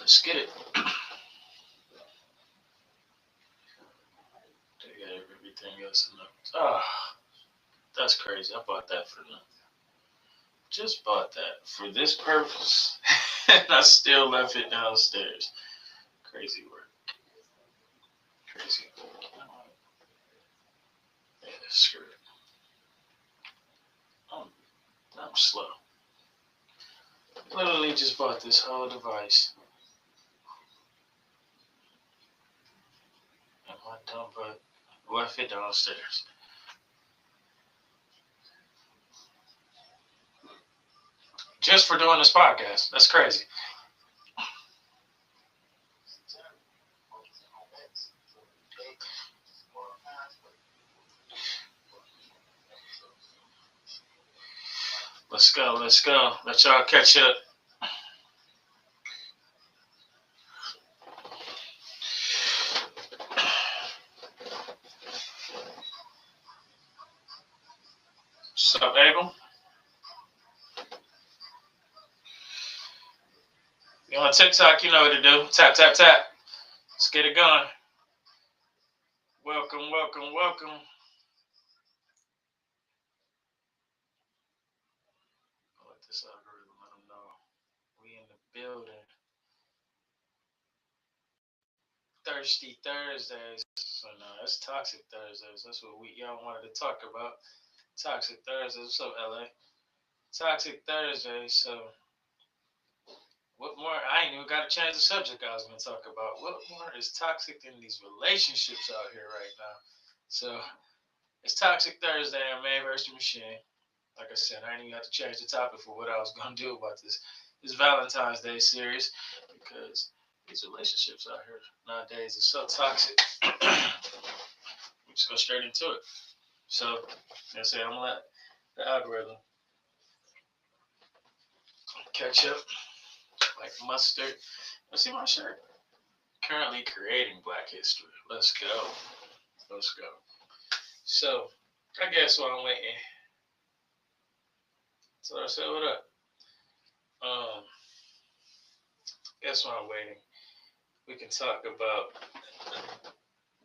Let's get it. They got everything else in there. That's crazy. I bought that for nothing. Just bought that for this purpose, and I still left it downstairs. Crazy work. Crazy. Yeah, screw it. I'm slow. Literally just bought this whole device. And my dumb butt left it downstairs. Just for doing this podcast. That's crazy. Let's go. Let's go. Let y'all catch up. What's up, Abel? You on TikTok, you know what to do. Tap, tap, tap. Let's get it going. Welcome, welcome, welcome. I'll let this algorithm let them know we in the building. Thirsty Thursdays. So no, it's Toxic Thursdays. That's what y'all wanted to talk about. Toxic Thursdays. What's up, LA? Toxic Thursdays. So what more? I ain't even got to change the subject I was going to talk about. What more is toxic than these relationships out here right now? So it's Toxic Thursday on Man vs. Machine. Like I said, I ain't even have to change the topic for what I was going to do about this Valentine's Day series because these relationships out here nowadays are so toxic. We just go straight into it. So, like I said, I'm going to let the algorithm catch up like mustard. Let's see my shirt. Currently creating Black History. Let's go. Let's go. So, I guess while I'm waiting, so I said, what up? Guess while I'm waiting, we can talk about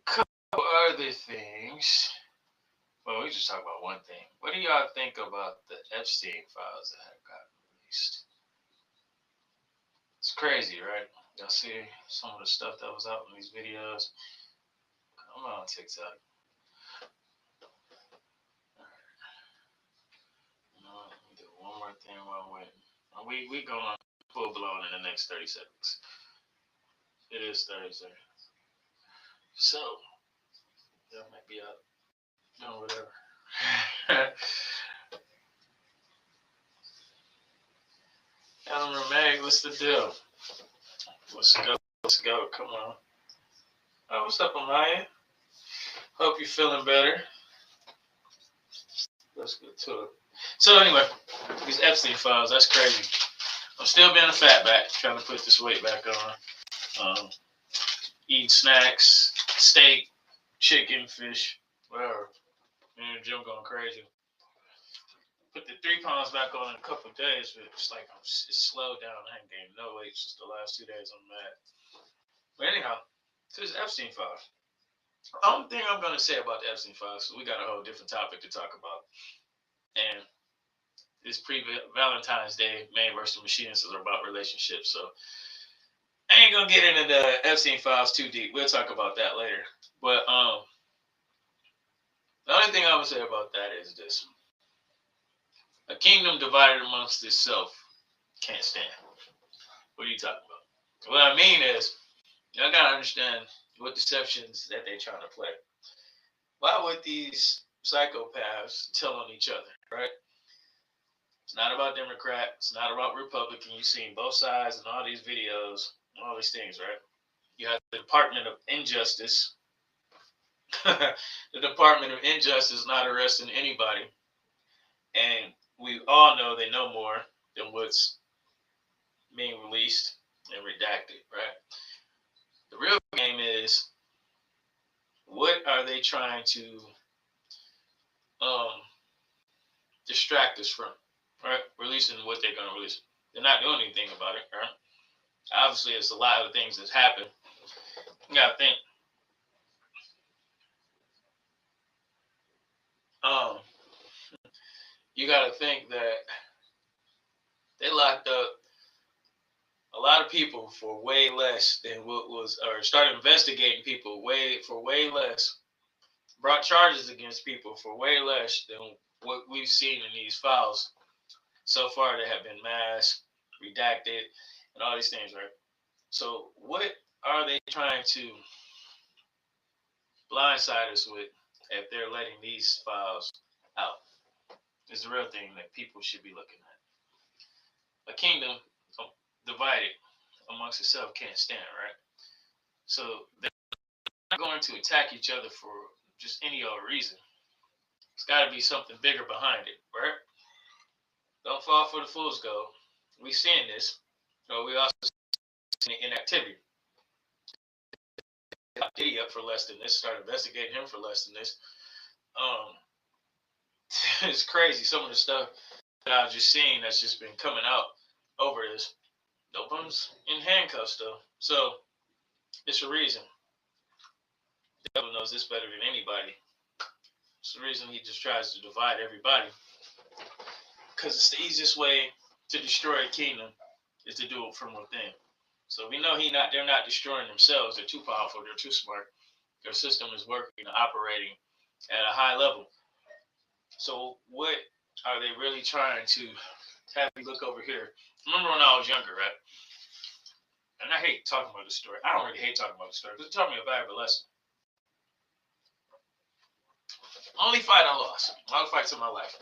a couple other things. Well, we just talk about one thing. What do y'all think about the Epstein files that have gotten released? It's crazy, right? Y'all see some of the stuff that was out in these videos? Come on, TikTok. Let me do one more thing while I'm waiting. We going full blown in the next 30 seconds. It is Thursday. So, y'all might be out doing whatever. Adam Ramag, what's the deal? Let's go. Let's go. Come on. Oh, what's up, Amaya? Hope you're feeling better. Let's get to it. So anyway, these Epstein files, that's crazy. I'm still being a fatback, trying to put this weight back on. Eating snacks, steak, chicken, fish, whatever. Me and Jim going crazy. Put the 3 pounds back on in a couple of days, but it's like it's slowed down. I ain't gained no weight since the last 2 days. I'm mad. But anyhow, to this Epstein files. The only thing I'm going to say about the Epstein files, so we got a whole different topic to talk about. And this pre-Valentine's Day, Man vs. Machines is about relationships. So I ain't going to get into the Epstein files too deep. We'll talk about that later. But the only thing I would say about that is this. A kingdom divided amongst itself can't stand. What are you talking about? What I mean is, y'all got to understand what deceptions that they're trying to play. Why would these psychopaths tell on each other, right? It's not about Democrat. It's not about Republican. You've seen both sides in all these videos, all these things, right? You have the Department of Injustice. The Department of Injustice not arresting anybody. And we all know they know more than what's being released and redacted, right? The real game is, what are they trying to distract us from, right? Releasing what they're going to release. They're not doing anything about it, right? Obviously, it's a lot of things that's happened. You gotta think. Um, you gotta think that they locked up a lot of people for way less than what was, or started investigating people way less, brought charges against people for way less than what we've seen in these files so far that have been masked, redacted, and all these things, right? So what are they trying to blindside us with if they're letting these files out? Is the real thing that people should be looking at. A kingdom divided amongst itself can't stand, right? So they're not going to attack each other for just any old reason. It's got to be something bigger behind it, right? Don't fall for the fool's gold. We seeing this, but we also see inactivity. Diddy up for less than this. Start investigating him for less than this. Um, it's crazy. Some of the stuff that I've just seen that's just been coming out over this. No one's in handcuffs though, so it's a reason. The devil knows this better than anybody. It's the reason he just tries to divide everybody, because it's the easiest way to destroy a kingdom is to do it from within. So we know they're not destroying themselves. They're too powerful. They're too smart. Their system is working and operating at a high level. So what are they really trying to have me look over here? Remember when I was younger, right? And I hate talking about this story. I don't really hate talking about the story because it taught me a valuable lesson. Only fight I lost. All the fights in my life.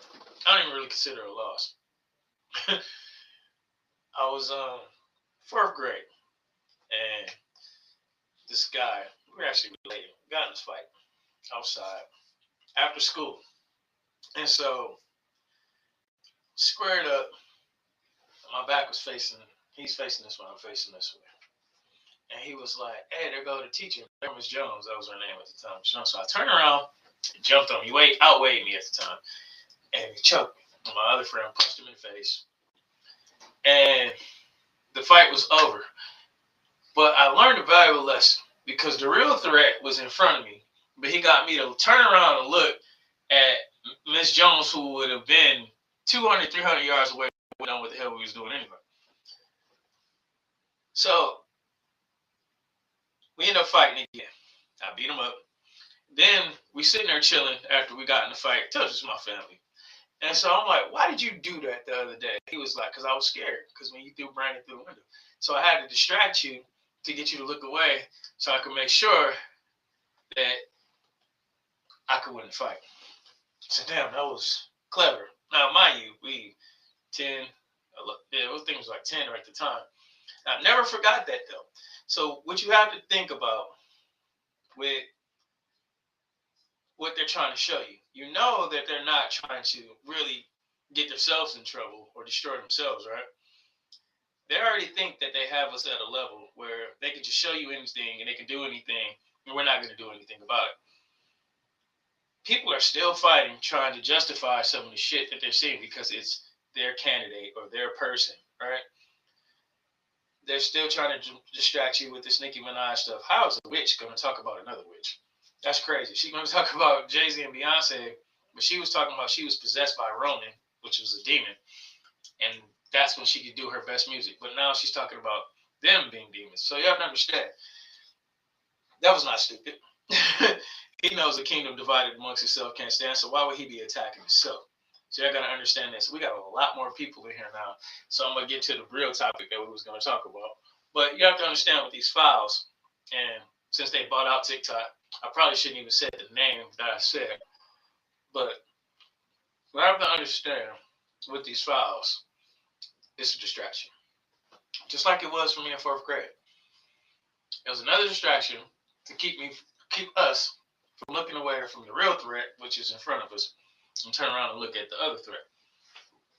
I don't even really consider it a loss. I was fourth grade, and this guy, we were actually related, got in this fight outside after school. And so, squared up, my back was facing, he's facing this way, I'm facing this way. And he was like, hey, there go the teacher. Miss Jones, that was her name at the time. So I turned around, jumped on me, outweighed me at the time, and he choked me. And my other friend punched him in the face. And the fight was over. But I learned a valuable lesson because the real threat was in front of me. But he got me to turn around and look at Miss Jones, who would have been 200, 300 yards away from knowing what the hell we was doing anyway. So we ended up fighting again. I beat him up. Then we sitting there chilling after we got in the fight. Tell us my family. And so I'm like, why did you do that the other day? He was like, because I was scared. Because when you threw Brandon through the window. So I had to distract you to get you to look away so I could make sure that I could win the fight. So damn, that was clever. Now, mind you, we 10, yeah, those things like 10 at the time. I never forgot that though. So what you have to think about with what they're trying to show you, you know that they're not trying to really get themselves in trouble or destroy themselves, right? They already think that they have us at a level where they can just show you anything and they can do anything and we're not going to do anything about it. People are still fighting, trying to justify some of the shit that they're seeing because it's their candidate or their person, right? They're still trying to distract you with this Nicki Minaj stuff. How is a witch going to talk about another witch? That's crazy. She's going to talk about Jay-Z and Beyonce, but she was talking about she was possessed by Ronan, which was a demon, and that's when she could do her best music. But now she's talking about them being demons. So you have to understand, that was not stupid. He knows the kingdom divided amongst itself can't stand, so why would he be attacking himself? So you got to understand this. We got a lot more people in here now. So I'm going to get to the real topic that we was going to talk about. But you have to understand with these files, and since they bought out TikTok, I probably shouldn't even say the name that I said. But you have to understand with these files, it's a distraction. Just like it was for me in fourth grade. It was another distraction to keep us from looking away from the real threat, which is in front of us, and turn around and look at the other threat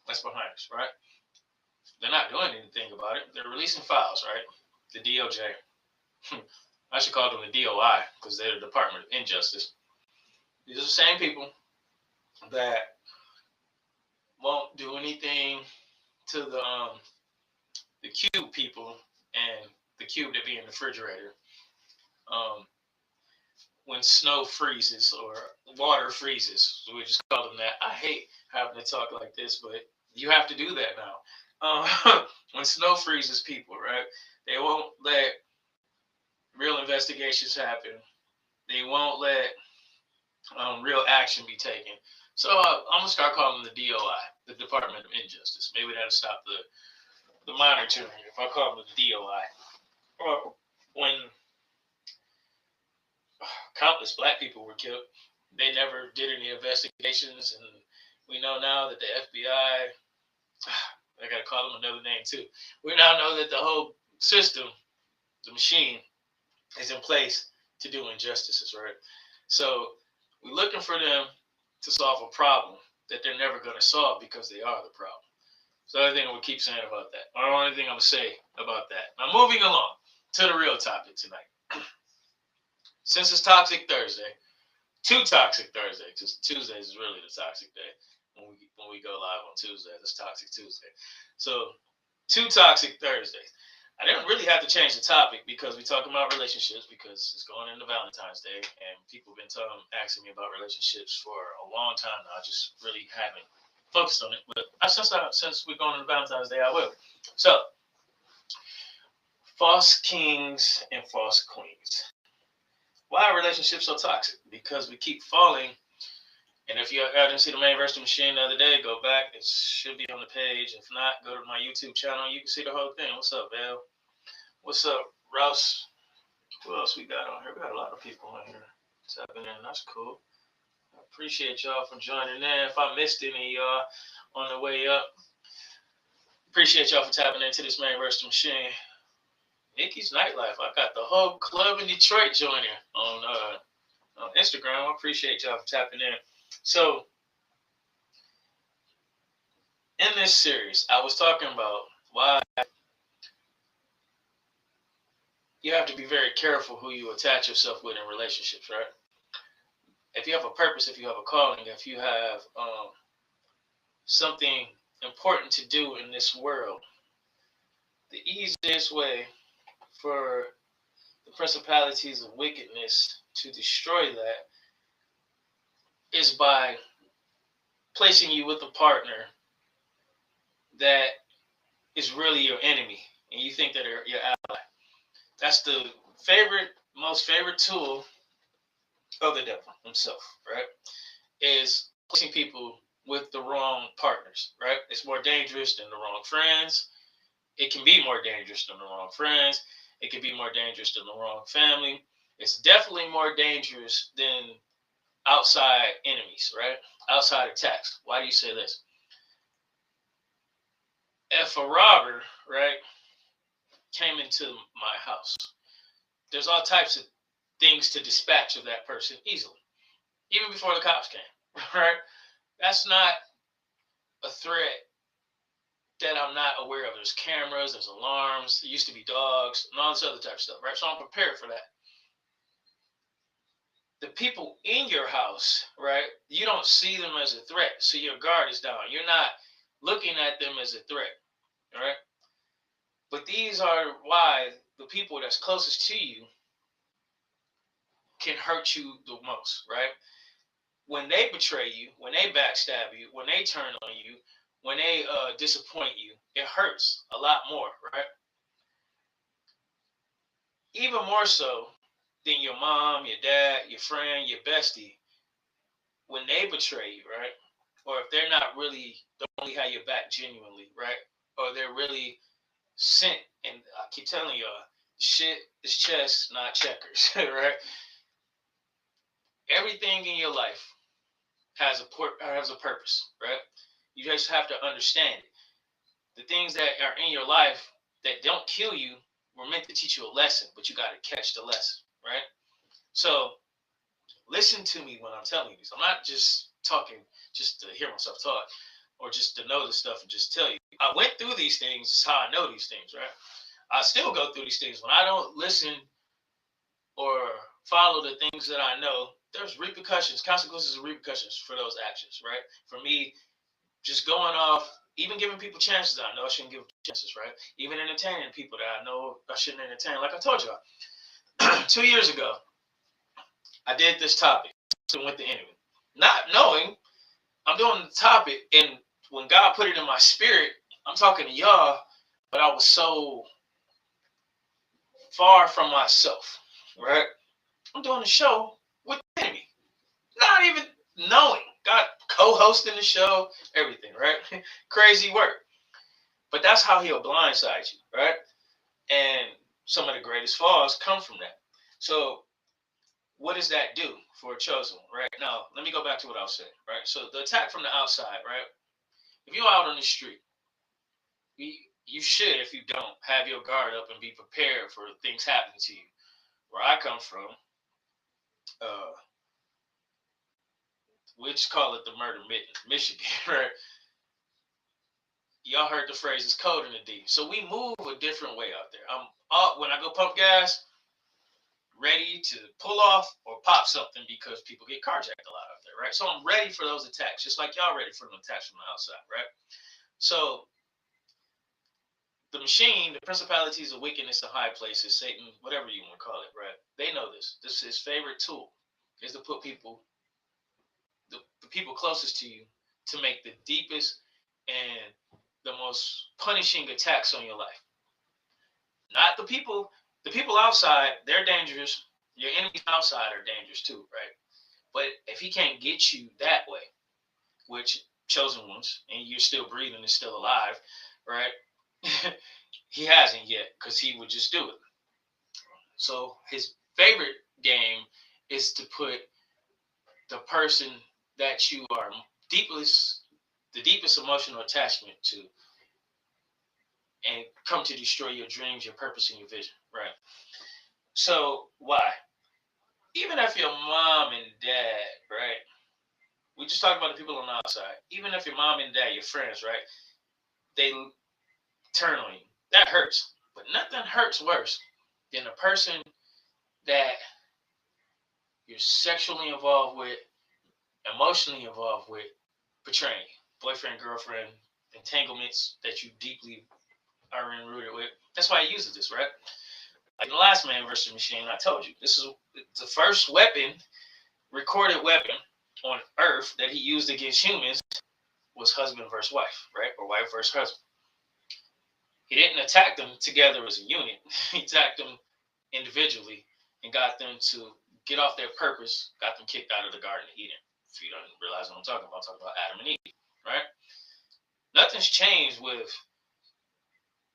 that's behind us, right? They're not doing anything about it. They're releasing files, right? The DOJ. I should call them the DOI because they're the Department of Injustice. These are the same people that won't do anything to the Q people and the cube to be in the refrigerator. When snow freezes or water freezes, we just call them that. I hate having to talk like this, but you have to do that now. When snow freezes people, right? They won't let real investigations happen. They won't let real action be taken. So I'm gonna start calling them the DOI, the Department of Injustice. Maybe that'll stop the monitoring if I call them the DOI. Or when countless black people were killed, they never did any investigations, and we know now that the FBI, I gotta call them another name too. We now know that the whole system, the machine, is in place to do injustices, right? So we're looking for them to solve a problem that they're never going to solve because they are the problem. So the other thing I would keep saying about that, or the only thing I'm going to say about that. Now, moving along to the real topic tonight. Since it's Toxic Thursday, two Toxic Thursdays, because Tuesdays is really the toxic day. When we go live on Tuesdays, it's Toxic Tuesday. So, two Toxic Thursdays. I didn't really have to change the topic because we're talking about relationships because it's going into Valentine's Day and people have been asking me about relationships for a long time now. I just really haven't focused on it. But since we're going into Valentine's Day, I will. So, false kings and false queens. Why are relationships so toxic? Because we keep falling. And if you didn't see the main verse of the machine the other day, go back. It should be on the page. If not, go to my YouTube channel. You can see the whole thing. What's up, Val? What's up, Rouse? Who else we got on here? We got a lot of people on here tapping in. That's cool. I appreciate y'all for joining in. If I missed any of y'all on the way up, appreciate y'all for tapping into this main verse of the machine. Nikki's Nightlife. I got the whole club in Detroit joining on Instagram. I appreciate y'all for tapping in. So, in this series, I was talking about why you have to be very careful who you attach yourself with in relationships, right? If you have a purpose, if you have a calling, if you have something important to do in this world, the easiest way for the principalities of wickedness to destroy that is by placing you with a partner that is really your enemy and you think that they're your ally. That's the most favorite tool of the devil himself, right? Is placing people with the wrong partners, right? It's more dangerous than the wrong friends. It can be more dangerous than the wrong friends. It can be more dangerous than the wrong family. It's definitely more dangerous than outside enemies, right? Outside attacks. Why do you say this? If a robber, right, came into my house, there's all types of things to dispatch of that person easily, even before the cops came, right? That's not a threat that I'm not aware of. There's cameras, there's alarms, there used to be dogs, and all this other type of stuff, right? So I'm prepared for that. The people in your house, right, you don't see them as a threat, so your guard is down. You're not looking at them as a threat, right? But these are why the people that's closest to you can hurt you the most, right? When they betray you, when they backstab you, when they turn on you, when they disappoint you, it hurts a lot more, right? Even more so than your mom, your dad, your friend, your bestie, when they betray you, right? Or if they're not really, don't really have your back genuinely, right? Or they're really sent, and I keep telling y'all, shit is chess, not checkers, right? Everything in your life has a purpose, right? You just have to understand it. The things that are in your life that don't kill you were meant to teach you a lesson, but you got to catch the lesson, right? So listen to me when I'm telling you this. I'm not just talking just to hear myself talk or just to know this stuff and just tell you. I went through these things. This is how I know these things, right? I still go through these things. When I don't listen or follow the things that I know, there's repercussions, consequences and repercussions for those actions, right? For me, just going off Even giving people chances that I know I shouldn't give chances, right? Even entertaining people that I know I shouldn't entertain. Like I told y'all, 2 years ago, I did this topic with the enemy, not knowing I'm doing the topic, and when God put it in my spirit, I'm talking to y'all, but I was so far from myself, right? I'm doing the show with the enemy, not even knowing. God co-hosting the show, everything, right? Crazy work. But that's how he'll blindside you, right? And some of the greatest falls come from that. So what does that do for a chosen one, right? Now, let me go back to what I was saying, right? So the attack from the outside, right? If you're out on the street, you should, if you don't, have your guard up and be prepared for things happening to you. Where I come from, uh, we just call it the murder mitten, Michigan, right? Y'all heard the phrase "it's cold in the D." So we move a different way out there. I'm up when I go pump gas, ready to pull off or pop something because people get carjacked a lot out there, right? So I'm ready for those attacks, just like y'all ready for the attacks from the outside, right? So the machine, the principalities of wickedness in high places, Satan, whatever you want to call it, right? They know this. This is his favorite tool, is to put people, the people closest to you, to make the deepest and the most punishing attacks on your life. Not the people outside, they're dangerous. Your enemies outside are dangerous too, right? But if he can't get you that way, which chosen ones, and you're still breathing and still alive, right? He hasn't yet, because he would just do it. So his favorite game is to put the person that you are the deepest emotional attachment to, and come to destroy your dreams, your purpose, and your vision, right? So why? Even if your mom and dad, right? We just talked about the people on the outside. Even if your mom and dad, your friends, right? They turn on you. That hurts. But nothing hurts worse than a person that you're sexually involved with, emotionally involved with, betraying you. Boyfriend, girlfriend, entanglements that you deeply are enrooted with. That's why he uses this, right? Like the last man versus machine, I told you, this is the first weapon, recorded weapon on earth that he used against humans was husband versus wife, right? Or wife versus husband. He didn't attack them together as a unit. He attacked them individually and got them to get off their purpose, got them kicked out of the Garden of Eden. If you don't realize what I'm talking about Adam and Eve, right? Nothing's changed with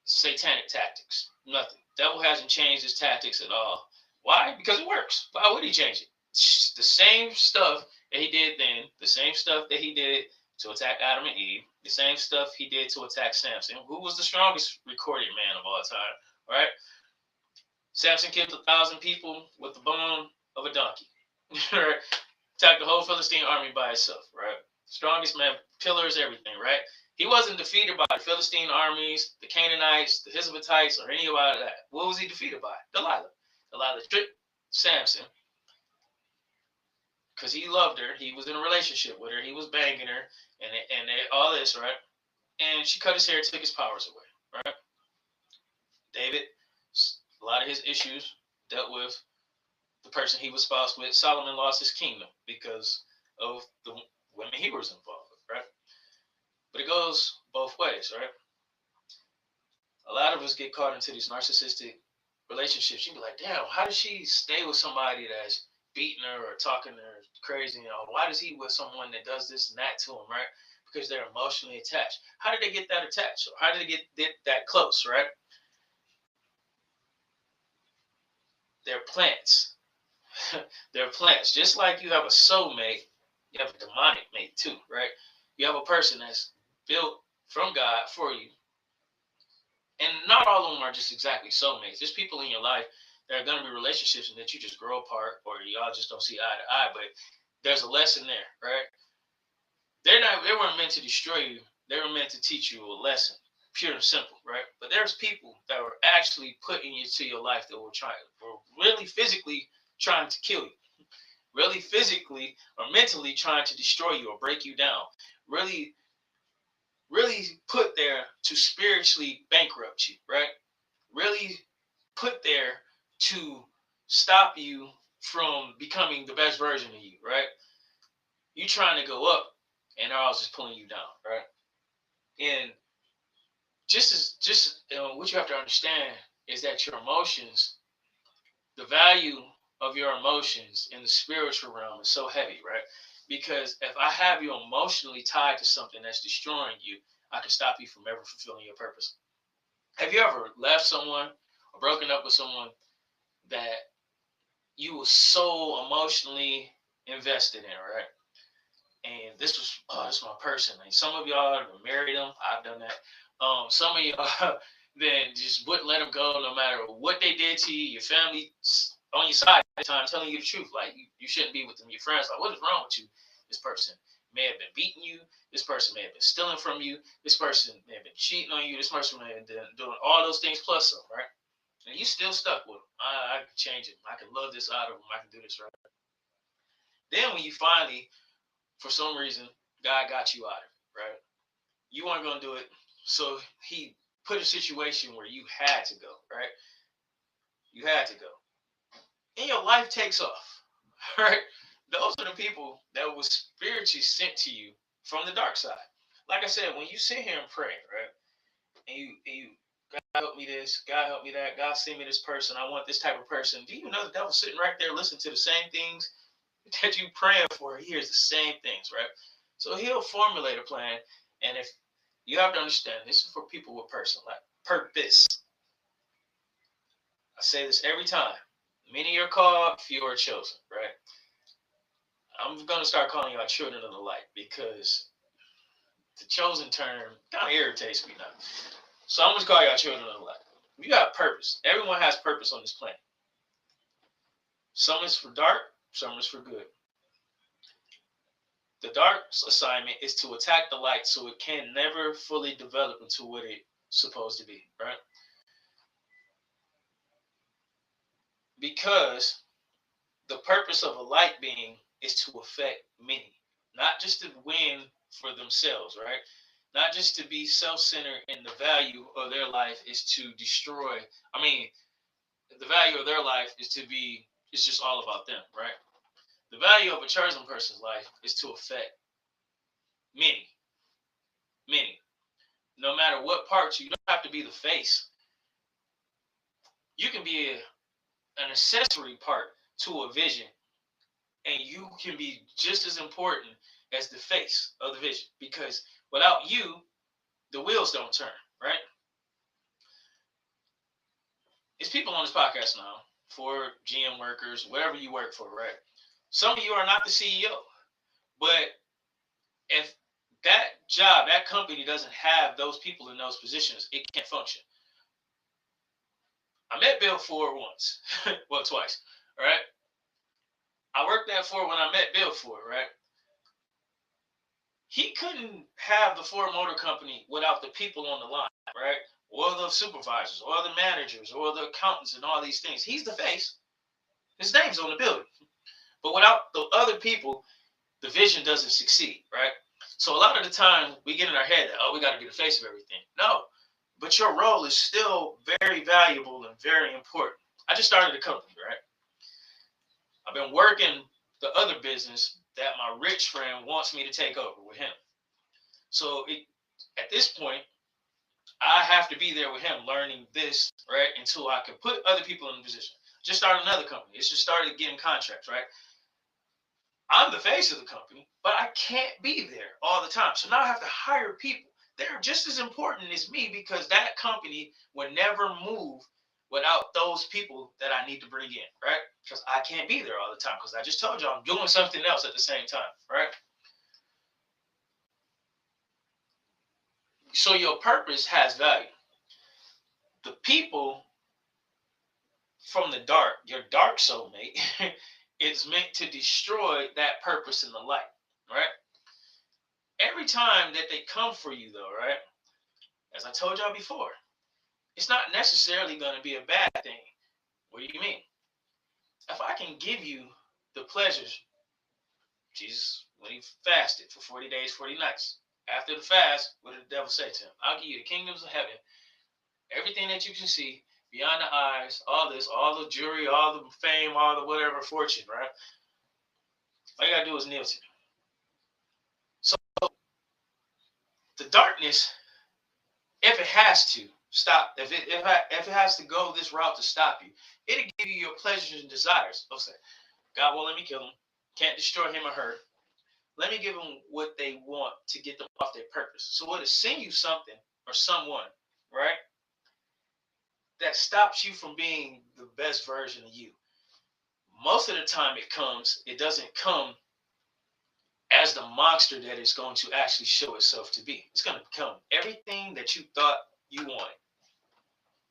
satanic tactics. Nothing. Devil hasn't changed his tactics at all. Why? Because it works. Why would he change it? The same stuff that he did then, the same stuff that he did to attack Adam and Eve, the same stuff he did to attack Samson, who was the strongest recorded man of all time, right? Samson killed 1,000 people with the bone of a donkey. Right? Attacked the whole Philistine army by himself, right? Strongest man, pillars, everything, right? He wasn't defeated by the Philistine armies, the Canaanites, the Hivites, or any of that. What was he defeated by? Delilah. Delilah tricked Samson because he loved her. He was in a relationship with her. He was banging her, and all this, right? And she cut his hair, took his powers away, right? David, a lot of his issues dealt with the person he was spoused with. Solomon lost his kingdom because of the women he was involved with, right? But it goes both ways, right? A lot of us get caught into these narcissistic relationships. You be like, damn, how does she stay with somebody that's beating her or talking to her crazy? You know, why does he with someone that does this and that to him, right? Because they're emotionally attached. How did they get that attached? How did they get that close, right? They're plants. They're plants. Just like you have a soulmate, you have a demonic mate too, right? You have a person that's built from God for you. And not all of them are just exactly soulmates. There's people in your life that are going to be relationships and that you just grow apart or y'all just don't see eye to eye. But there's a lesson there, right? They weren't meant to destroy you. They were meant to teach you a lesson, pure and simple, right? But there's people that were actually putting into your life that were really physically trying to kill you, really physically or mentally trying to destroy you or break you down, really really put there to spiritually bankrupt you, right? Really put there to stop you from becoming the best version of you, right? You trying to go up, and they're all just pulling you down, right? And what you have to understand is that your emotions, the value of your emotions in the spiritual realm is so heavy, right? Because if I have you emotionally tied to something that's destroying you, I can stop you from ever fulfilling your purpose. Have you ever left someone or broken up with someone that you were so emotionally invested in, right? And this was my person. And some of y'all have married them. I've done that. Some of y'all then just wouldn't let them go no matter what they did to you. Your family on your side at the time telling you the truth. Like you shouldn't be with them. Your friends like, what is wrong with you? This person may have been beating you. This person may have been stealing from you. This person may have been cheating on you. This person may have been doing all those things plus some, right? And you still stuck with them. I can change it. I can love this out of them. I can do this right. Then when you finally, for some reason, God got you out of it, right? You weren't going to do it. So he put a situation where you had to go, right? You had to go. And your life takes off, right? Those are the people that was spiritually sent to you from the dark side. Like I said, when you sit here and pray, right? And you God help me this, God help me that, God send me this person, I want this type of person. Do you know the devil's sitting right there listening to the same things that you praying for? He hears the same things, right? So he'll formulate a plan. And if you have to understand, this is for people with person, like purpose. I say this every time. Many are called, few are chosen, right? I'm gonna start calling y'all children of the light because the chosen term kind of irritates me now. So I'm gonna call y'all children of the light. You got purpose. Everyone has purpose on this planet. Some is for dark, some is for good. The dark's assignment is to attack the light so it can never fully develop into what it's supposed to be, right? Because the purpose of a light being is to affect many, not just to win for themselves, right? Not just to be self-centered, and the value of their life is to destroy. I mean, the value of their life is to be, it's just all about them, right? The value of a chosen person's life is to affect many, many. No matter what parts, you don't have to be the face. You can be an accessory part to a vision, and you can be just as important as the face of the vision, because without you, the wheels don't turn, right? It's people on this podcast now, for GM workers, whatever you work for, right? Some of you are not the CEO, but if that job, that company doesn't have those people in those positions, it can't function. I met Bill Ford once, well, twice, all right? I worked at Ford when I met Bill Ford, right? He couldn't have the Ford Motor Company without the people on the line, right? Or the supervisors, or the managers, or the accountants, and all these things. He's the face. His name's on the building. But without the other people, the vision doesn't succeed, right? So a lot of the time we get in our head that, oh, we got to be the face of everything. No, but your role is still very valuable and very important. I just started a company, right? I've been working the other business that my rich friend wants me to take over with him. So at this point, I have to be there with him learning this, right? Until I can put other people in the position. Just started another company. It's just started getting contracts, right? I'm the face of the company, but I can't be there all the time. So now I have to hire people. They're just as important as me because that company will never move without those people that I need to bring in, right? Because I can't be there all the time because I just told you I'm doing something else at the same time, right? So your purpose has value. The people from the dark, your dark soulmate, is meant to destroy that purpose in the light, right? Every time that they come for you, though, right? As I told y'all before, it's not necessarily going to be a bad thing. What do you mean? If I can give you the pleasures, Jesus, when he fasted for 40 days, 40 nights, After the fast, what did the devil say to him? I'll give you the kingdoms of heaven, everything that you can see, beyond the eyes, all this, all the jewelry, all the fame, all the whatever fortune, right? All you gotta do is kneel to me. So the darkness, if it has to stop, if it has to go this route to stop you, it'll give you your pleasures and desires. I'll say, God won't let me kill him, can't destroy him or her. Let me give them what they want to get them off their purpose. So it'll send you something or someone, right? That stops you from being the best version of you. Most of the time it doesn't come as the monster that it's going to actually show itself to be. It's going to become everything that you thought you wanted.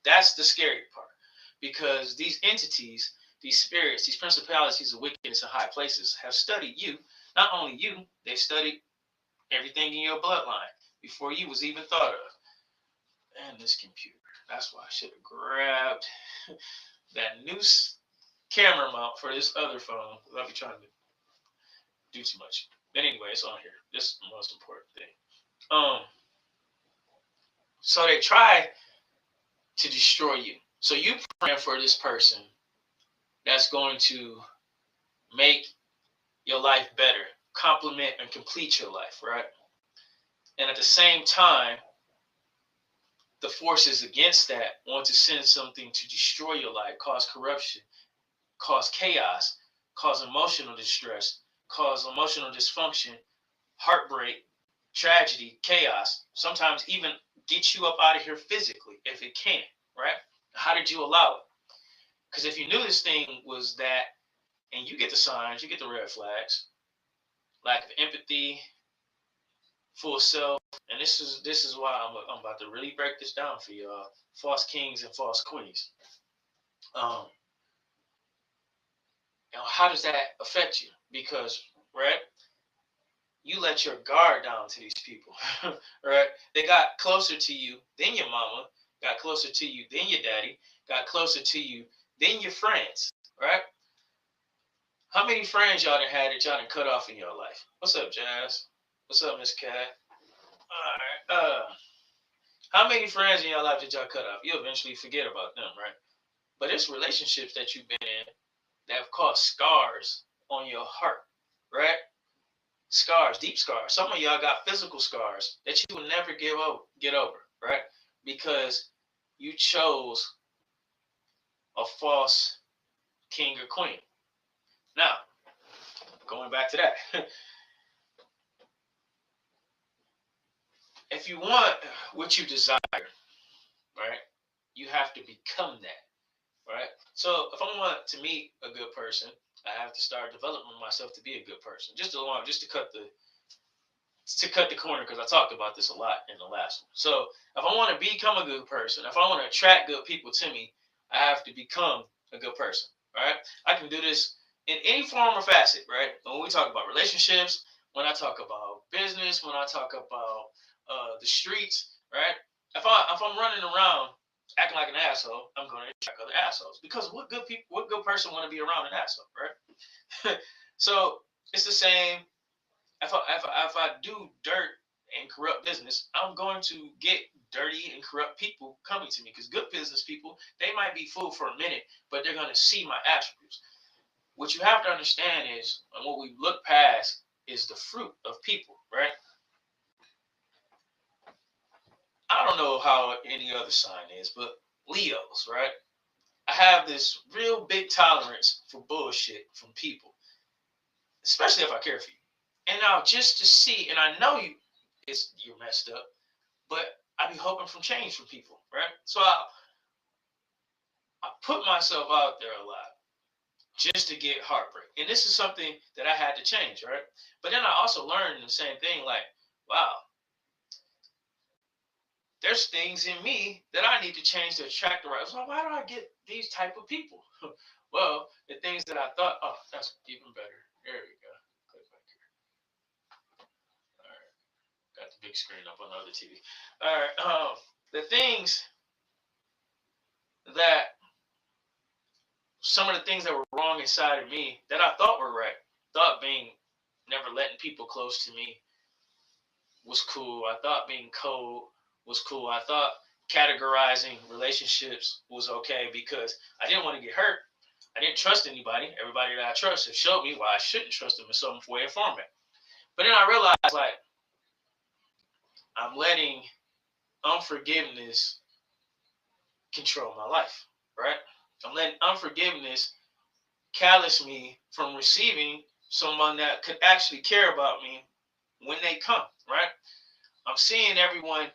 That's the scary part. Because these entities, these spirits, these principalities of wickedness in high places have studied you. Not only you, they've studied everything in your bloodline before you was even thought of. And this computer. That's why I should have grabbed that new camera mount for this other phone. I'll be trying to do too much. But anyway, it's on here. This is the most important thing. So they try to destroy you. So you praying for this person that's going to make your life better, complement and complete your life, right? And at the same time, the forces against that want to send something to destroy your life, cause corruption, cause chaos, cause emotional distress, cause emotional dysfunction, heartbreak, tragedy, chaos, sometimes even get you up out of here physically if it can, right? How did you allow it? Because if you knew this thing was that, and you get the signs, you get the red flags, lack of empathy, full self, and this is why I'm about to really break this down for y'all. False kings and false queens. How does that affect you? Because, right, you let your guard down to these people, right? They got closer to you than your mama, got closer to you than your daddy, got closer to you than your friends, right? How many friends y'all done had that y'all done cut off in your life? What's up, Jazz? What's up, Miss Cat? All right. How many friends in your life did y'all cut off? You'll eventually forget about them, right? But it's relationships that you've been in that have caused scars on your heart, right? Scars, deep scars. Some of y'all got physical scars that you will never get over, right? Because you chose a false king or queen. Now, going back to that. If you want what you desire, right, you have to become that, right? So if I want to meet a good person, I have to start developing myself to be a good person. Just to cut the corner, because I talked about this a lot in the last one. So if I want to become a good person, if I want to attract good people to me, I have to become a good person, right? I can do this in any form or facet, right? When we talk about relationships, when I talk about business, when I talk about the streets, right? If I'm running around acting like an asshole, I'm going to attract other assholes, because what good person want to be around an asshole, right? So it's the same. If I do dirt and corrupt business, I'm going to get dirty and corrupt people coming to me, because good business people, they might be fooled for a minute, but they're going to see my attributes. What you have to understand is, and what we look past, is the fruit of people, right? I don't know how any other sign is, but Leos, right? I have this real big tolerance for bullshit from people, especially if I care for you. And now just to see, and I know you're messed up, but I be hoping for change from people, right? So I put myself out there a lot just to get heartbreak. And this is something that I had to change, right? But then I also learned the same thing, like, wow, there's things in me that I need to change to attract the right. So why do I get these type of people? Well, the things that I thought, oh, that's even better. There we go. Click back here. All right. Got the big screen up on the other TV. All right. The things that some of the things that were wrong inside of me that I thought were right, thought being never letting people close to me, was cool. I thought being cold was cool. I thought categorizing relationships was okay because I didn't want to get hurt. I didn't trust anybody. Everybody that I trusted showed me why I shouldn't trust them in some way or format. But then I realized, like, I'm letting unforgiveness control my life, right? I'm letting unforgiveness callous me from receiving someone that could actually care about me when they come, right? I'm seeing everyone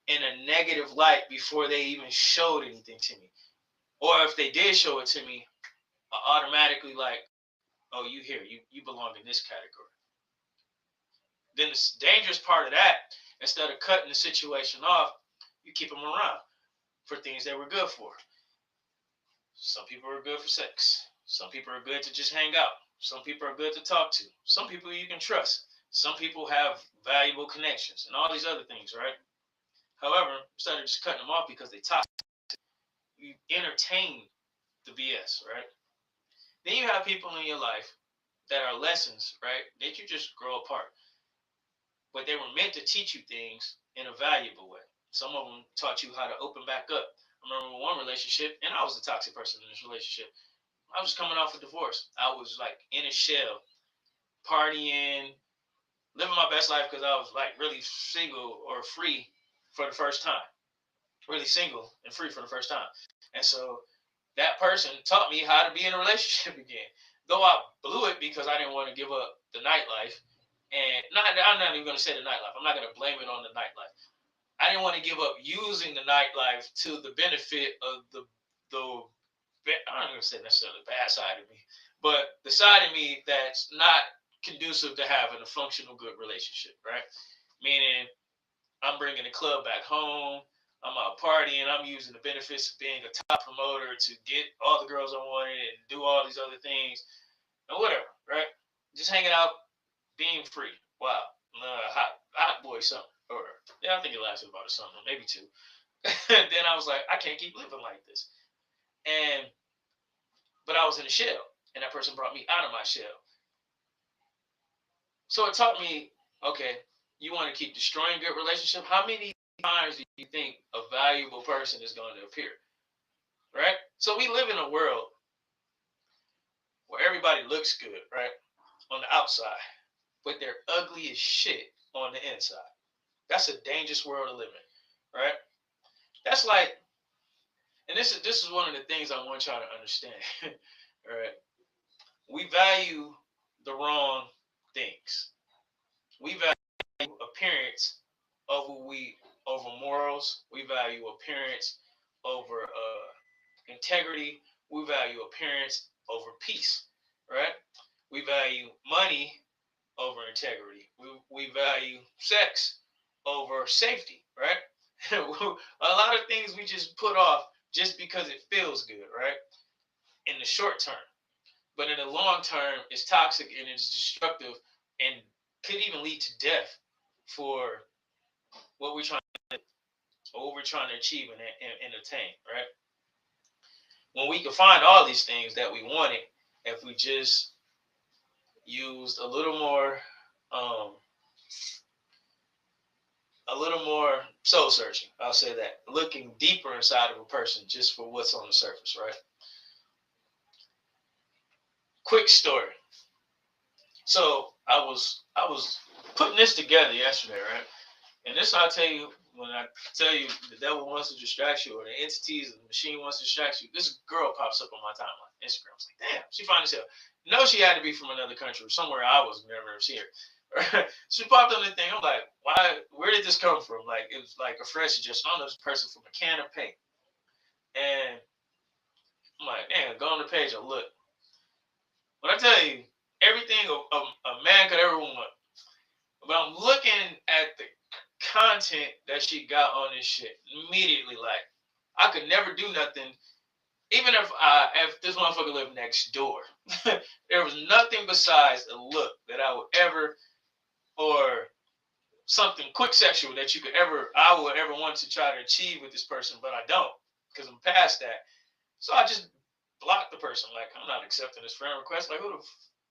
in a negative light before they even showed anything to me. Or if they did show it to me, I automatically like, oh, you here, you belong in this category. Then the dangerous part of that, instead of cutting the situation off, you keep them around for things they were good for. Some people are good for sex. Some people are good to just hang out. Some people are good to talk to. Some people you can trust. Some people have valuable connections and all these other things, right? However, instead of just cutting them off because they toxic, you entertain the BS, right? Then you have people in your life that are lessons, right? That you just grow apart. But they were meant to teach you things in a valuable way. Some of them taught you how to open back up. I remember one relationship, and I was the toxic person in this relationship. I was coming off a divorce. I was like in a shell, partying, living my best life because I was like really single or free for the first time. Really single and free for the first time. And so that person taught me how to be in a relationship again. Though I blew it because I didn't want to give up the nightlife. And I'm not even going to say the nightlife. I'm not going to blame it on the nightlife. I didn't want to give up using the nightlife to the benefit of the I don't even say necessarily the bad side of me, but the side of me that's not conducive to having a functional good relationship, right? Meaning I'm bringing the club back home. I'm out partying. I'm using the benefits of being a top promoter to get all the girls I wanted and do all these other things and whatever, right? Just hanging out, being free. Wow, hot boy summer. Or yeah, I think it lasted about a summer, maybe two. Then I was like, I can't keep living like this. And but I was in a shell, and that person brought me out of my shell. So it taught me, okay, you want to keep destroying good relationship. How many times do you think a valuable person is going to appear? Right? So we live in a world where everybody looks good, right? On the outside, but they're ugly as shit on the inside. That's a dangerous world to live in, right? That's like, and this is one of the things I want y'all to understand. All right, we value the wrong things. We value appearance over morals. We value appearance over integrity. We value appearance over peace, right? We value money over integrity. We value sex over safety, right? A lot of things we just put off just because it feels good, right? In the short term. But in the long term, it's toxic and it's destructive and could even lead to death for what we're trying what we're trying to achieve and attain, right? When we could find all these things that we wanted, if we just used um, a little more soul searching, I'll say that, looking deeper inside of a person just for what's on the surface, right? Quick story. So I was putting this together yesterday, right? And this I'll tell you when I tell you the devil wants to distract you or the entities of the machine wants to distract you. This girl pops up on my timeline, Instagram. I was like, damn, she fine as hell. No, she had to be from another country, somewhere I was never see her. She popped on the thing. I'm like, why? Where did this come from? Like it was like a fresh suggestion. I know this person from a can of paint, and I'm like, damn, go on the page and look. When I tell you everything a man could ever want, but I'm looking at the content that she got on this shit immediately. Like, I could never do nothing, even if this motherfucker lived next door. There was nothing besides a look that I would ever, or something quick sexual that I would ever want to try to achieve with this person, but I don't, because I'm past that. So I just blocked the person. Like, I'm not accepting this friend request. Like, who the,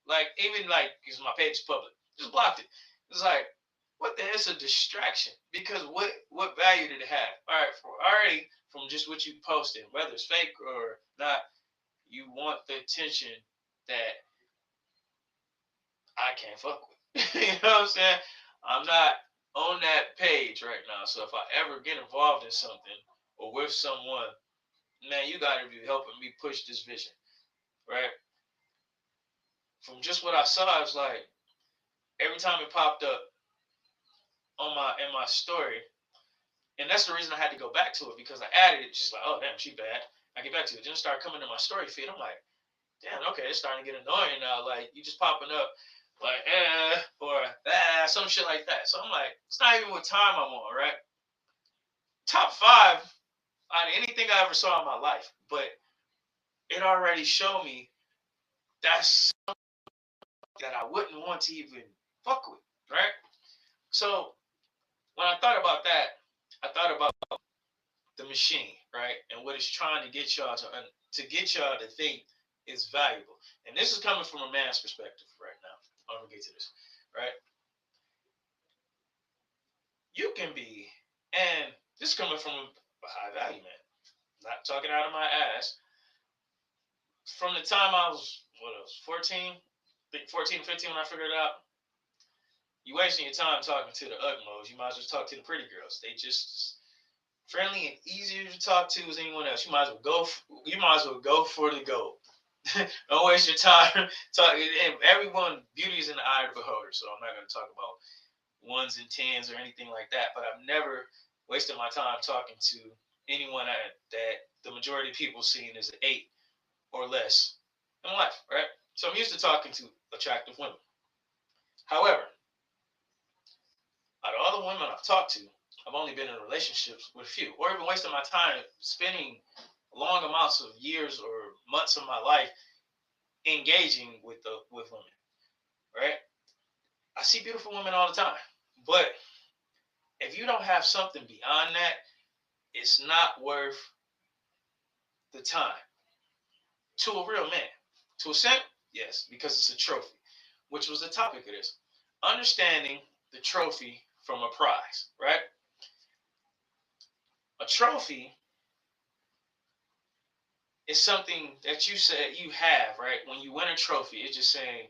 like, even like, because my page is public, just blocked it. It's like, what the hell? It's a distraction. Because what value did it have? All right, already from just what you posted, whether it's fake or not, you want the attention that I can't fuck with. You know what I'm saying? I'm not on that page right now. So if I ever get involved in something or with someone, man, you got to be helping me push this vision, right? From just what I saw, it's like every time it popped up on my story, and that's the reason I had to go back to it because I added it just like, oh damn, she bad. I get back to it, then start coming to my story feed. I'm like, damn, okay, it's starting to get annoying now. Like you just popping up, like or some shit like that. So I'm like, it's not even what time I'm on, right? Top 5 out of anything I ever saw in my life, but it already showed me that's that I wouldn't want to even fuck with, right? So when I thought about that, I thought about the machine, right, and what it's trying to get y'all to get y'all to think is valuable. And this is coming from a man's perspective right now. I'm gonna get to this, right? You can be, and this is coming from a high value man, not talking out of my ass. From the time I was, what else, 14, I think 14, 15 when I figured it out, you wasting your time talking to the utmost. You might as well talk to the pretty girls. They just friendly and easier to talk to as anyone else. You might as well go. You might as well go for the gold. Don't waste your time talking. Everyone, beauty is in the eye of the beholder. So I'm not going to talk about ones and tens or anything like that. But I've never wasted my time talking to anyone that the majority of people seen as an 8 or less in life, right? So I'm used to talking to attractive women. However, out of all the women I've talked to, I've only been in relationships with a few, or even wasting my time spending long amounts of years or months of my life engaging with women, right? I see beautiful women all the time, but if you don't have something beyond that, it's not worth the time to a real man. To a simp, yes, because it's a trophy, which was the topic of this. Understanding the trophy from a prize, right? A trophy is something that you said you have, right? When you win a trophy, it's just saying,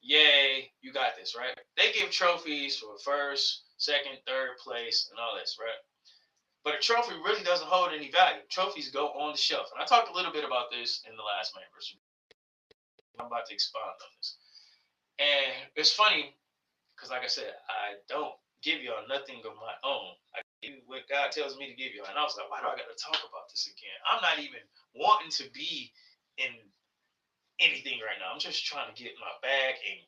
yay, you got this, right? They give trophies for first, second, third place, and all this, right? But a trophy really doesn't hold any value. Trophies go on the shelf. And I talked a little bit about this in the last anniversary. I'm about to expound on this. And it's funny, because like I said, I don't give y'all nothing of my own. I give you what God tells me to give y'all. And I was like, why do I got to talk about this again? I'm not even wanting to be in anything right now. I'm just trying to get my bag and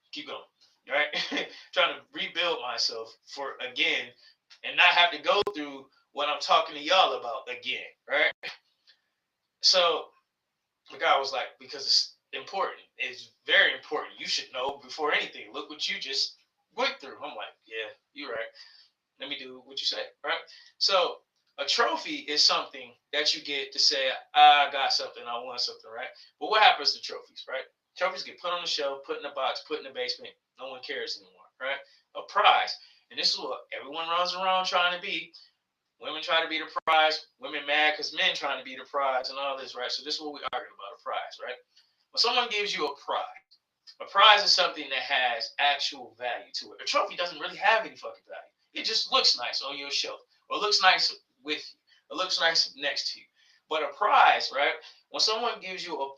keep going, right? Trying to rebuild myself for again and not have to go through what I'm talking to y'all about again, right? So the guy was like, because it's important. It's very important. You should know before anything. Look what you just went through. I'm like, yeah, you're right. Let me do what you say, right? So a trophy is something that you get to say, I got something, I won something, right? But what happens to trophies, right? Trophies get put on the shelf, put in a box, put in the basement. No one cares anymore, right? A prize, and this is what everyone runs around trying to be. Women try to be the prize. Women mad because men trying to be the prize and all this, right? So this is what we arguing about, a prize, right? When someone gives you a prize is something that has actual value to it. A trophy doesn't really have any fucking value. It just looks nice on your shelf, or looks nice with you, or looks nice next to you. But a prize, right? When someone gives you a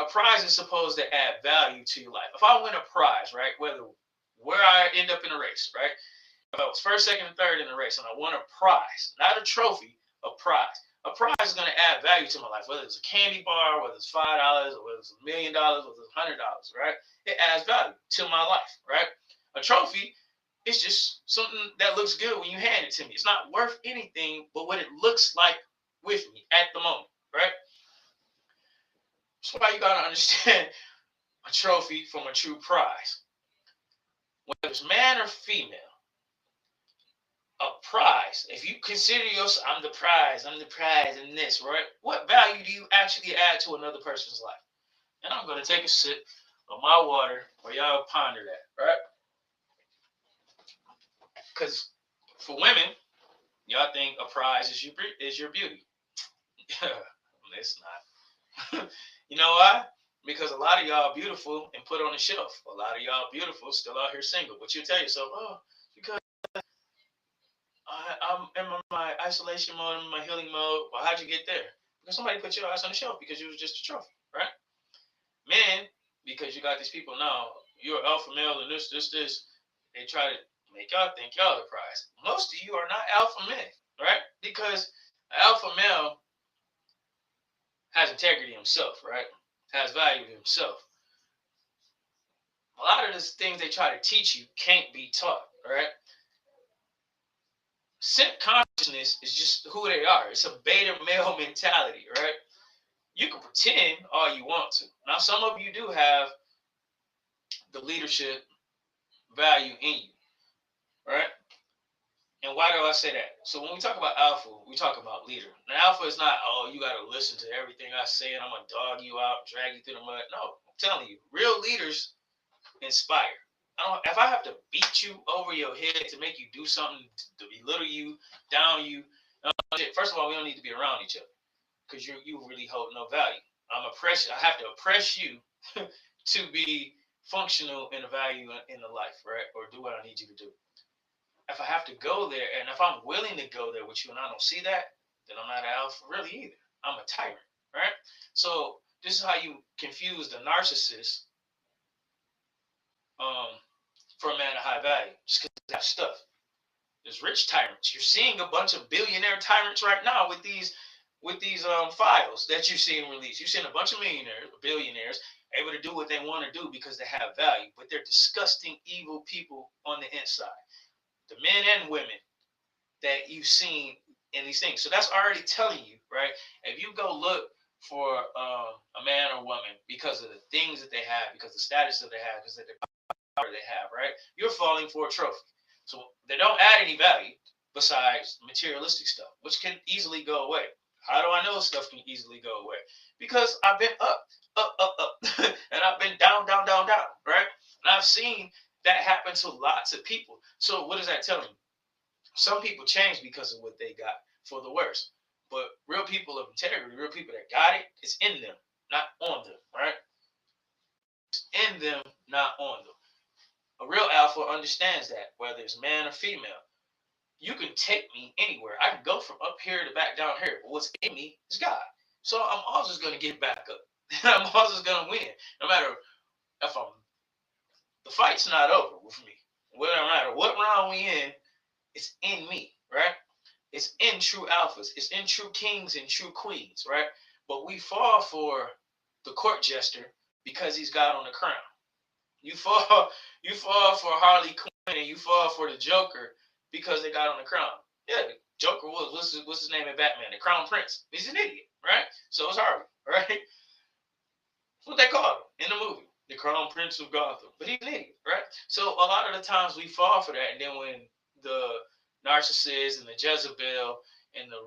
prize is supposed to add value to your life. If I win a prize, right, whether where I end up in a race, right? If I was first, second, and third in the race, and I won a prize, not a trophy, a prize. A prize is going to add value to my life, whether it's a candy bar, whether it's $5, or whether it's $1,000,000, whether it's $100, right? It adds value to my life, right? A trophy is just something that looks good when you hand it to me. It's not worth anything but what it looks like with me at the moment, right? That's why you got to understand a trophy from a true prize. Whether it's man or female, a prize. If you consider yourself, I'm the prize, and this, right? What value do you actually add to another person's life? And I'm going to take a sip of my water while y'all ponder that, right? Because for women, y'all think a prize is your beauty. It's not. You know why? Because a lot of y'all beautiful and put on the shelf. A lot of y'all beautiful still out here single. But you tell yourself, oh, because I'm in my isolation mode, in my healing mode. Well, how'd you get there? Because somebody put your ass on the shelf because you was just a trophy, right? Men, because you got these people now, you're alpha male and this. They try to make y'all think y'all the prize. Most of you are not alpha men, right? Because an alpha male has integrity himself, right? Has value to himself. A lot of the things they try to teach you can't be taught, right? Simp consciousness is just who they are. It's a beta male mentality, right? You can pretend all you want to. Now, some of you do have the leadership value in you, right? And why do I say that? So when we talk about alpha, we talk about leader. Now, alpha is not, oh, you got to listen to everything I say and I'm going to dog you out, drag you through the mud. No, I'm telling you, real leaders inspire. If I have to beat you over your head to make you do something, to belittle you, down you, first of all, we don't need to be around each other because you really hold no value. I have to oppress you to be functional in the value in the life, right? Or do what I need you to do. If I have to go there, and if I'm willing to go there with you and I don't see that, then I'm not an alpha really either. I'm a tyrant, right? So this is how you confuse the narcissist for a man of high value, just because they have stuff. There's rich tyrants. You're seeing a bunch of billionaire tyrants right now with these files that you're seeing released. You're seeing a bunch of billionaires able to do what they want to do because they have value, but they're disgusting, evil people on the inside. The men and women that you've seen in these things. So that's already telling you, right? If you go look for a man or woman because of the things that they have, because of the status that they have, because of the power they have, right? You're falling for a trophy. So they don't add any value besides materialistic stuff, which can easily go away. How do I know stuff can easily go away? Because I've been up, and I've been down, right? And I've seen that happen to lots of people. So what is that telling you? Some people change because of what they got for the worse. But real people of integrity, real people that got it, it's in them, not on them, right? It's in them, not on them. A real alpha understands that, whether it's man or female. You can take me anywhere. I can go from up here to back down here. But what's in me is God. So I'm always going to get back up. I'm always going to win. No matter if the fight's not over with me. No matter what round we in, it's in me, right? It's in true alphas. It's in true kings and true queens, right? But we fall for the court jester because he's got on the crown. You fall for Harley Quinn and you fall for the Joker because they got on the crown. Yeah, the Joker was what's his name in Batman? The Crown Prince. He's an idiot, right? So is Harley, right? That's what they called him in the movie, the Crown Prince of Gotham. But he's an idiot, right? So a lot of the times we fall for that, and then when the narcissist and the Jezebel and the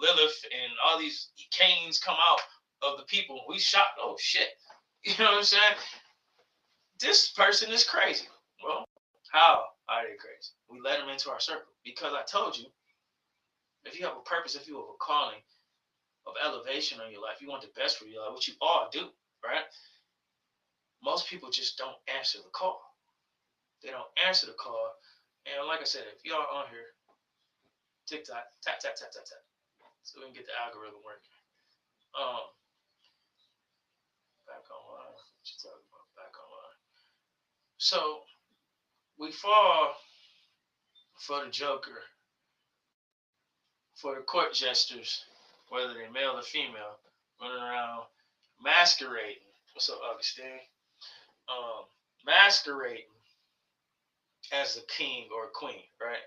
Lilith and all these Cains come out of the people, we shocked. Oh shit, you know what I'm saying? This person is crazy. Well, how are they crazy? We let them into our circle because I told you, if you have a purpose, if you have a calling of elevation in your life, you want the best for your life, which you all do, right? Most people just don't answer the call. They don't answer the call. And like I said, if y'all on here, TikTok, tap, so we can get the algorithm working. Back online. What you talking about? Back online. So we fall for the Joker, for the court jesters, whether they're male or female, running around masquerading. What's up, Augustine? Masquerading as a king or a queen, right?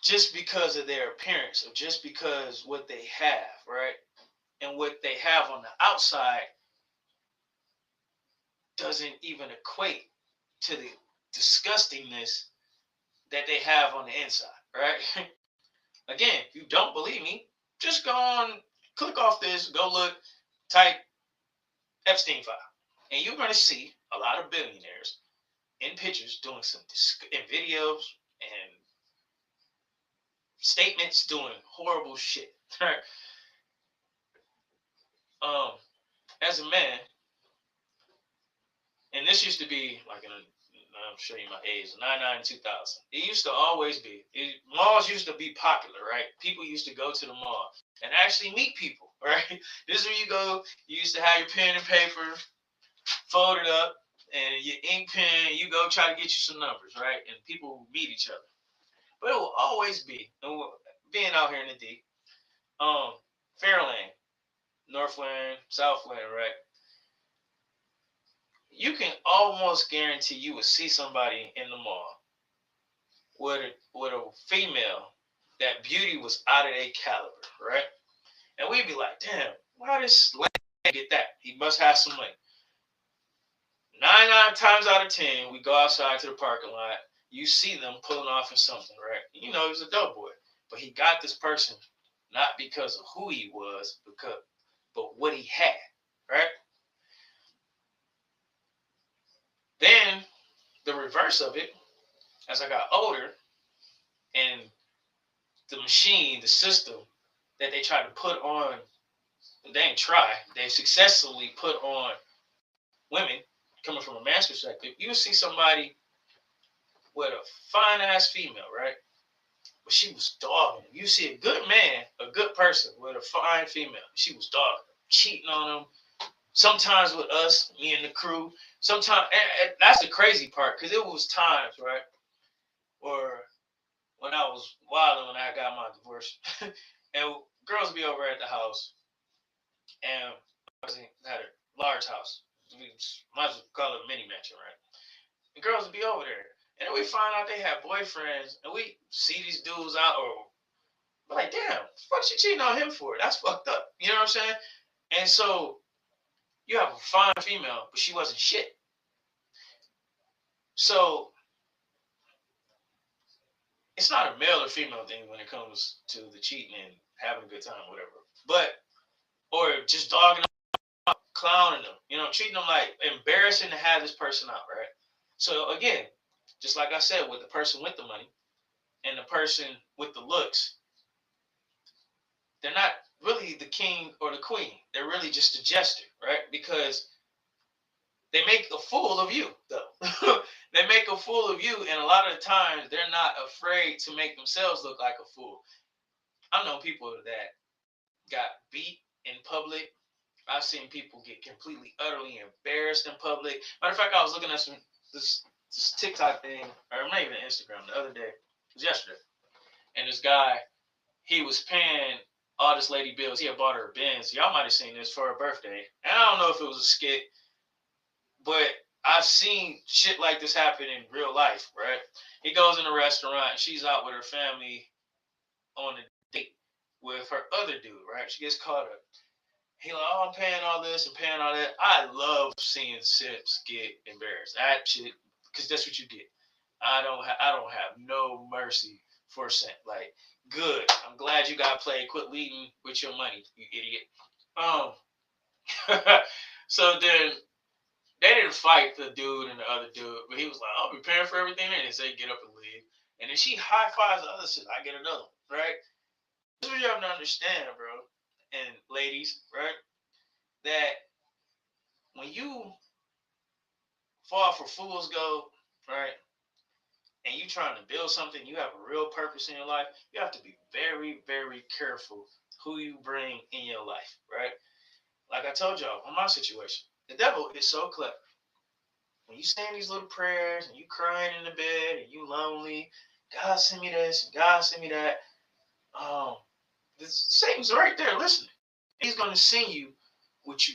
Just because of their appearance, or just because what they have, right? And what they have on the outside doesn't even equate to the disgustingness that they have on the inside, right? Again, if you don't believe me, just go on, click off this, go look, type Epstein file, and you're going to see a lot of billionaires in pictures doing in videos and statements doing horrible shit. Right? As a man, and this used to be like I'm showing you my age, 99 2000. It used to always be. Malls used to be popular, right? People used to go to the mall and actually meet people, right? This is where you go. You used to have your pen and paper folded up and your ink pen. You go try to get you some numbers, right? And people will meet each other. But it will always be, being out here in the D, Fairlane, Northland, Southland, right? You can almost guarantee you will see somebody in the mall with a female that beauty was out of their caliber, right? And we'd be like, damn, why this lame get that? He must have some money. 9 times out of 10, we go outside to the parking lot. You see them pulling off in something, right? You know, he's a dope boy, but he got this person not because of who he was, but what he had, right? Then the reverse of it, as I got older, and the machine, the system that they try to put on, they ain't try, they successfully put on women, coming from a man's perspective, you see somebody with a fine ass female, right? But she was dogging him. You see a good man, a good person with a fine female, she was dogging him, cheating on him. Sometimes with us, me and the crew. Sometimes, and that's the crazy part, because it was times, right, where when I was wilding when I got my divorce, and girls be over at the house, and I had a large house. We might as well call it a mini mansion, right? And girls would be over there. And then we find out they have boyfriends, and we see these dudes out, or we're like, damn, what you cheating on him for? That's fucked up. You know what I'm saying? And so you have a fine female, but she wasn't shit. So it's not a male or female thing when it comes to the cheating and having a good time, whatever. But, or just dogging them, clowning them, treating them like embarrassing to have this person out, right? So again, just like I said, with the person with the money and the person with the looks, they're not really the king or the queen. They're really just a jester, right? Because they make a fool of you, though. They make a fool of you, and a lot of the times they're not afraid to make themselves look like a fool. I know people that got beat in public. I've seen people get completely, utterly embarrassed in public. Matter of fact, I was looking at this TikTok thing, or maybe Instagram the other day. It was yesterday. And this guy, he was paying all this lady bills. He had bought her a Benz. Y'all might have seen this for her birthday. And I don't know if it was a skit, but I've seen shit like this happen in real life, right? He goes in a restaurant and she's out with her family on a date with her other dude, right? She gets caught up. He like, oh, I'm paying all this and paying all that. I love seeing simps get embarrassed. That shit, because that's what you get. I don't have no mercy for a cent. Like, good. I'm glad you got played. Quit leading with your money, you idiot. So then they didn't fight the dude and the other dude, but he was like, I'll be paying for everything. And they say, get up and leave. And then she high fives the other shit. I get another one, right? This is what you have to understand, bro. And ladies, right? That when you fall for fool's gold, right? And you trying to build something, you have a real purpose in your life, you have to be very, very careful who you bring in your life, right? Like I told y'all, on my situation, the devil is so clever. When you saying these little prayers and you crying in the bed and you lonely, God send me this and God send me that, Satan's right there listening. He's going to send you what you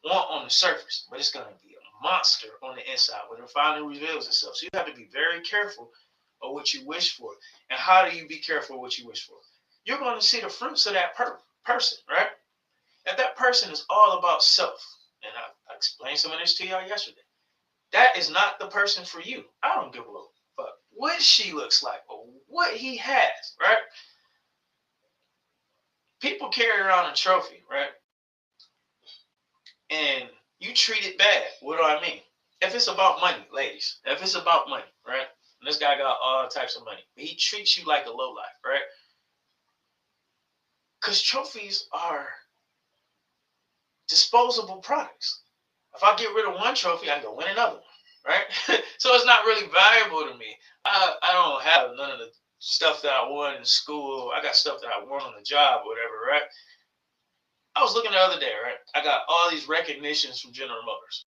want on the surface, but it's going to be a monster on the inside when it finally reveals itself. So you have to be very careful of what you wish for. And how do you be careful of what you wish for? You're going to see the fruits of that person, right? If that person is all about self, and I explained some of this to y'all yesterday, that is not the person for you. I don't give a fuck what she looks like or what he has, right? People carry around a trophy, right? And you treat it bad. What do I mean? if it's about money, ladies, if it's about money, right? And this guy got all types of money, but he treats you like a lowlife, right? Because trophies are disposable products. If I get rid of one trophy, I can go win another one, right? So it's not really valuable to me. I don't have none of the stuff that I won in school. I got stuff that I won on the job, whatever, right? I was looking the other day, right? I got all these recognitions from General Motors.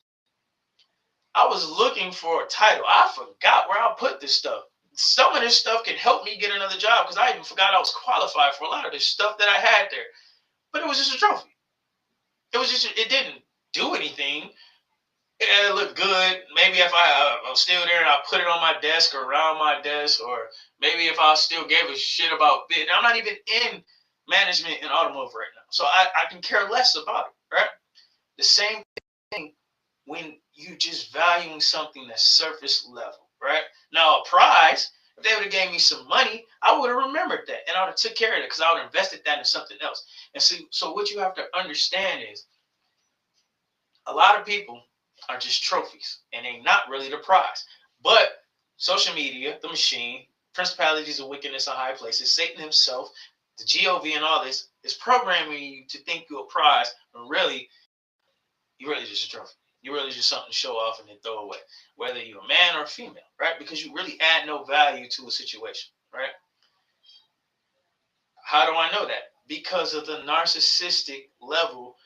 I was looking for a title. I forgot where I put this stuff. Some of this stuff can help me get another job because I even forgot I was qualified for a lot of this stuff that I had there. But it was just a trophy. It didn't do anything. It looked good. Maybe if I was still there and I put it on my desk or around my desk, or maybe if I still gave a shit about bid. I'm not even in management in automotive right now. So I can care less about it, right? The same thing when you just valuing something that's surface level, right? Now, a prize, if they would have gave me some money, I would have remembered that and I would have took care of it because I would have invested that in something else. And so what you have to understand is a lot of people are just trophies and they're not really the prize. But social media, the machine, principalities of wickedness in high places, Satan himself, the GOV and all this is programming you to think you're a prize, when really, you're really just a trophy. You're really just something to show off and then throw away, whether you're a man or a female, right? Because you really add no value to a situation, right? How do I know that? Because of the narcissistic level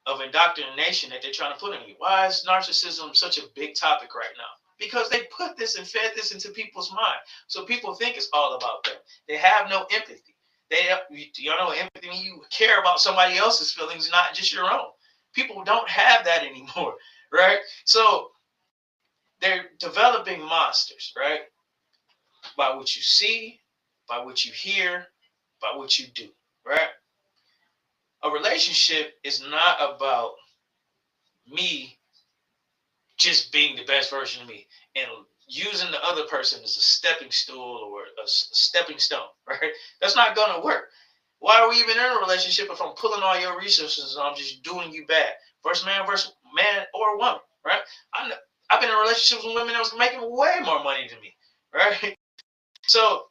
of indoctrination that they're trying to put in you. Why is narcissism such a big topic right now? Because they put this and fed this into people's mind. So people think it's all about them. They have no empathy. You know empathy means you care about somebody else's feelings, not just your own. People don't have that anymore, right? So they're developing monsters, right? By what you see, by what you hear, by what you do, right? A relationship is not about me just being the best version of me and using the other person as a stepping stool or a stepping stone, right? That's not going to work. Why are we even in a relationship if I'm pulling all your resources and I'm just doing you bad? Versus man or woman, right? I've been in relationships with women that was making way more money than me, right? So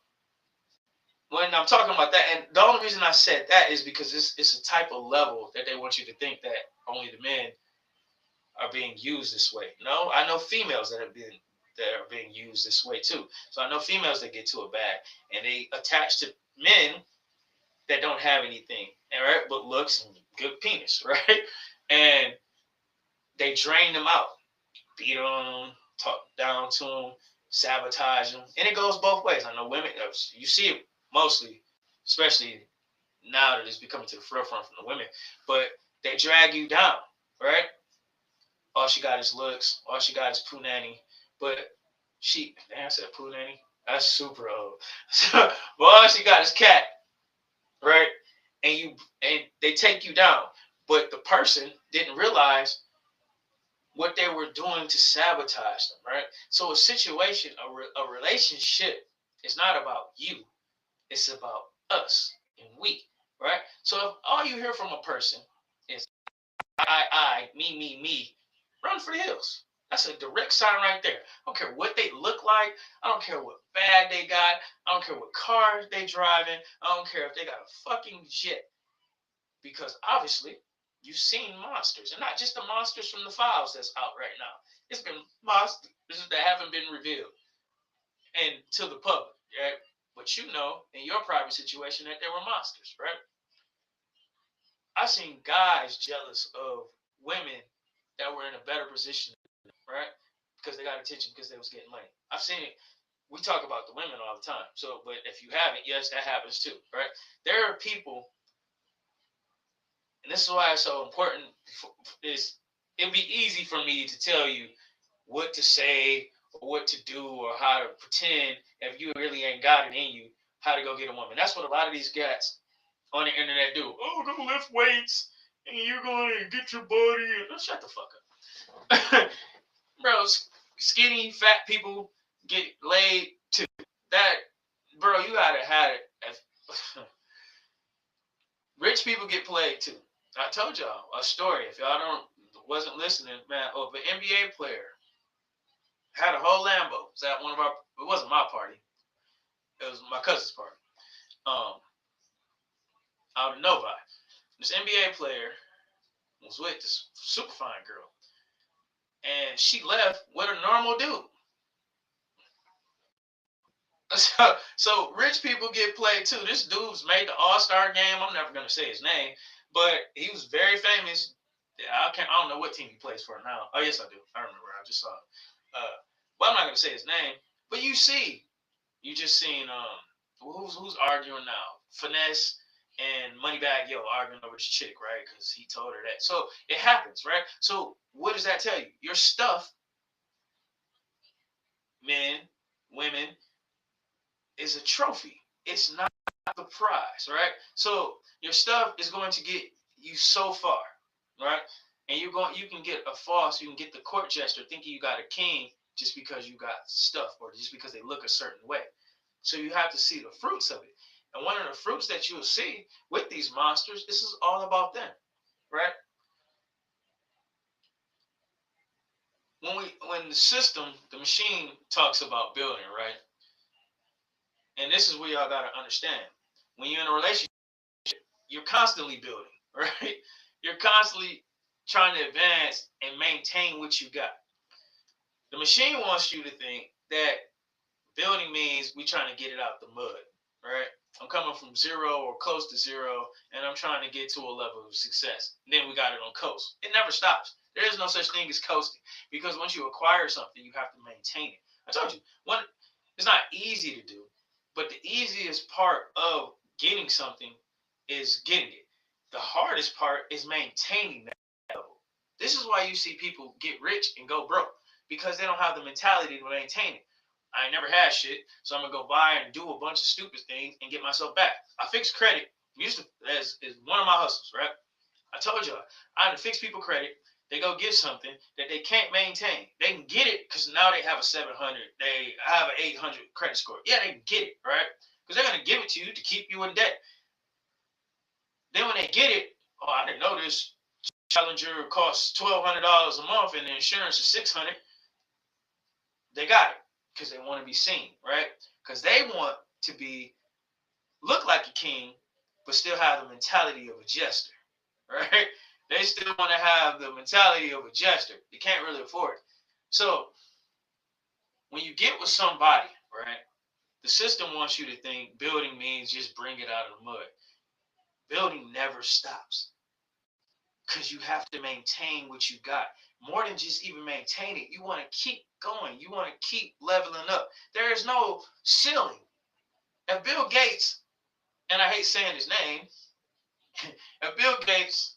when I'm talking about that, and the only reason I said that is because it's a type of level that they want you to think that only the men are being used this way. No, I know females that are being used this way too. So I know females that get to a bag and they attach to men that don't have anything, right? But looks and good penis, right? And they drain them out, beat on them, talk down to them, sabotage them, and it goes both ways. I know women, you see it mostly, especially now that it's becoming to the forefront from the women, but they drag you down, right? All she got is looks. All she got is poo nanny. But I said poo nanny. That's super old. But all she got is cat, right? And they take you down. But the person didn't realize what they were doing to sabotage them, right? So a situation, a relationship is not about you. It's about us and we, right? So if all you hear from a person is me, run for the hills. That's a direct sign right there. I don't care what they look like. I don't care what bag they got. I don't care what car they driving. I don't care if they got a fucking jet. Because obviously, you've seen monsters. And not just the monsters from the files that's out right now. It's been monsters that haven't been revealed and to the public, right? But you know, in your private situation, that there were monsters, right? I've seen guys jealous of women that were in a better position, right? Because they got attention because they was getting money. I've seen it. We talk about the women all the time. So, but if you haven't, yes, that happens too, right? There are people, and this is why it's so important. It'd be easy for me to tell you what to say or what to do or how to pretend if you really ain't got it in you how to go get a woman. That's what a lot of these guys on the internet do. Oh, go lift weights and you're going to get your body. Oh, shut the fuck up. Bro, skinny, fat people get laid too. That, bro, you gotta have it. Rich people get played too. I told y'all a story. If y'all wasn't listening, man, of an NBA player Had a whole Lambo. It was at one of our. It wasn't my party. It was my cousin's party. Um, out in Novi. This NBA player was with this super fine girl, and she left with a normal dude. So rich people get played too. This dude's made the All-Star game. I'm never gonna say his name, but he was very famous. Yeah, I don't know what team he plays for now. Oh yes, I do. I remember. I just saw it. But I'm not gonna say his name. But you just seen who's arguing now? Finesse and Moneybag Yo arguing over this chick, right? Because he told her that. So it happens, right? So what does that tell you? Your stuff, men, women, is a trophy. It's not the prize, right? So your stuff is going to get you so far, right? And you can get you can get the court jester thinking you got a king just because you got stuff or just because they look a certain way. So you have to see the fruits of it. And one of the fruits that you'll see with these monsters, this is all about them, right? When the system, the machine talks about building, right? And this is where y'all gotta understand. When you're in a relationship, you're constantly building, right? You're constantly trying to advance and maintain what you got. The machine wants you to think that building means we trying to get it out the mud, right? I'm coming from zero or close to zero, and I'm trying to get to a level of success. And then we got it on coast. It never stops. There is no such thing as coasting because once you acquire something, you have to maintain it. I told you, it's not easy to do, but the easiest part of getting something is getting it. The hardest part is maintaining that level. This is why you see people get rich and go broke because they don't have the mentality to maintain it. I ain't never had shit, so I'm gonna go buy and do a bunch of stupid things and get myself back. I fixed credit used to as is one of my hustles, right? I told y'all I had to fix people credit. They go get something that they can't maintain. They can get it because now they have a 700. They have an 800 credit score. Yeah, they can get it, right? Because they're gonna give it to you to keep you in debt. Then when they get it, oh, I didn't know this Challenger costs $1,200 a month and the insurance is $600. They got it because they want to be seen, right? Because they want to look like a king, but still have the mentality of a jester, right? They still want to have the mentality of a jester. They can't really afford it. So when you get with somebody, right, the system wants you to think building means just bring it out of the mud. Building never stops because you have to maintain what you got. More than just even maintain it, you want to keep going. You want to keep leveling up. There is no ceiling. If Bill Gates, and I hate saying his name, if Bill Gates,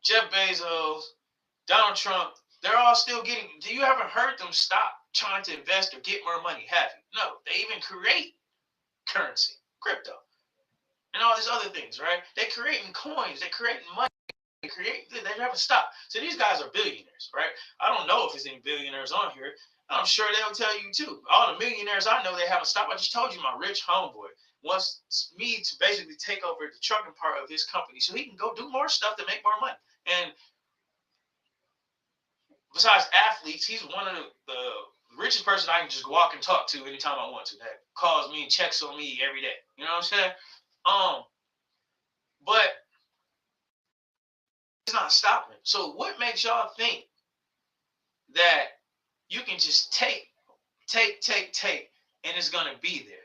Jeff Bezos, Donald Trump, they're all still getting, do you ever heard them stop trying to invest or get more money? Have you? No, they even create currency, crypto, and all these other things, right? They're creating coins, they're creating money. They never stop. So these guys are billionaires, right? I don't know if there's any billionaires on here. I'm sure they'll tell you too. All the millionaires I know, they haven't stopped. I just told you my rich homeboy wants me to basically take over the trucking part of his company so he can go do more stuff to make more money. And besides athletes, he's one of the richest person I can just walk and talk to anytime I want to. That calls me and checks on me every day. You know what I'm saying? But it's not stopping. So what makes y'all think that you can just take, and it's gonna be there?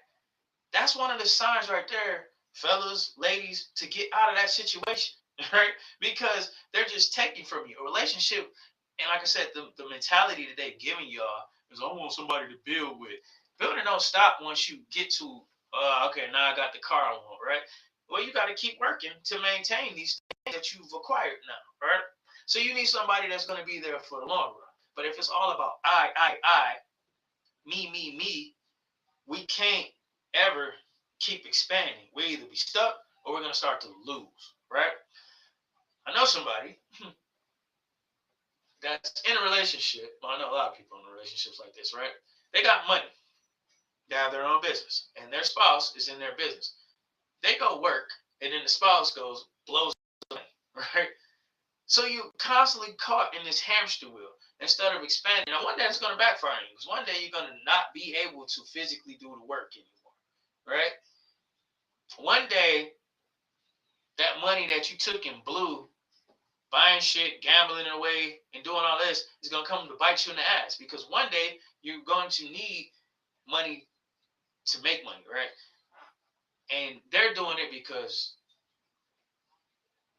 That's one of the signs right there, fellas, ladies, to get out of that situation, right? Because they're just taking from you. A relationship, and like I said, the mentality that they're giving y'all is I want somebody to build with. Building don't stop once you get to, okay, now I got the car I want, right? Well, you got to keep working to maintain these things that you've acquired now, right? So you need somebody that's going to be there for the long run. But if it's all about I, me, we can't ever keep expanding. We either be stuck or we're going to start to lose, right? I know somebody that's in a relationship. Well, I know a lot of people in relationships like this, right? They got money. They have their own business, and their spouse is in their business. They go work, and then the spouse blows the money, right? So you constantly caught in this hamster wheel. instead of expanding. Now, one day it's going to backfire on you, because one day you're going to not be able to physically do the work anymore, right? One day, that money that you took and blew buying shit, gambling away, and doing all this is going to come to bite you in the ass, because one day you're going to need money to make money, right? And they're doing it because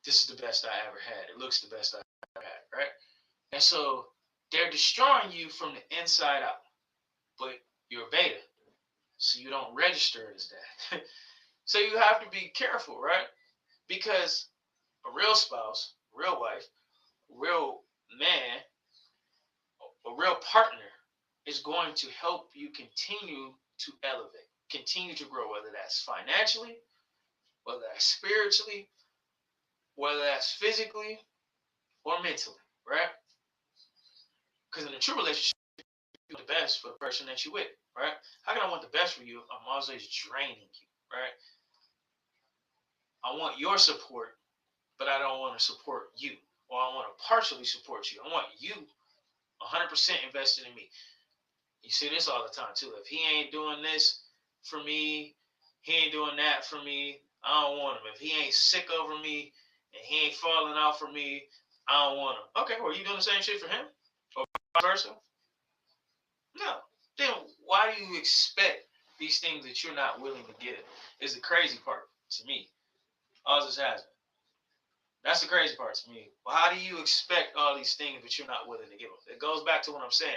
this is the best I ever had. It looks the best I ever had, right? And so they're destroying you from the inside out, but you're a beta, so you don't register as that. So you have to be careful, right? Because a real spouse, real wife, real man, a real partner is going to help you continue to elevate, continue to grow, whether that's financially, whether that's spiritually, whether that's physically or mentally, right? Because in a true relationship, you want the best for the person that you're with, right? How can I want the best for you? I'm always draining you, right? I want your support, but I don't want to support you, or I want to partially support you. I want you 100% invested in me. You see this all the time too. If he ain't doing this for me, he ain't doing that for me, I don't want him. If he ain't sick over me and he ain't falling out for me, I don't want him. Okay, well, are you doing the same shit for him? Or vice versa? No. Then why do you expect these things that you're not willing to give? Is the crazy part to me. All this has been. That's the crazy part to me. Well, how do you expect all these things but you're not willing to give them? It goes back to what I'm saying.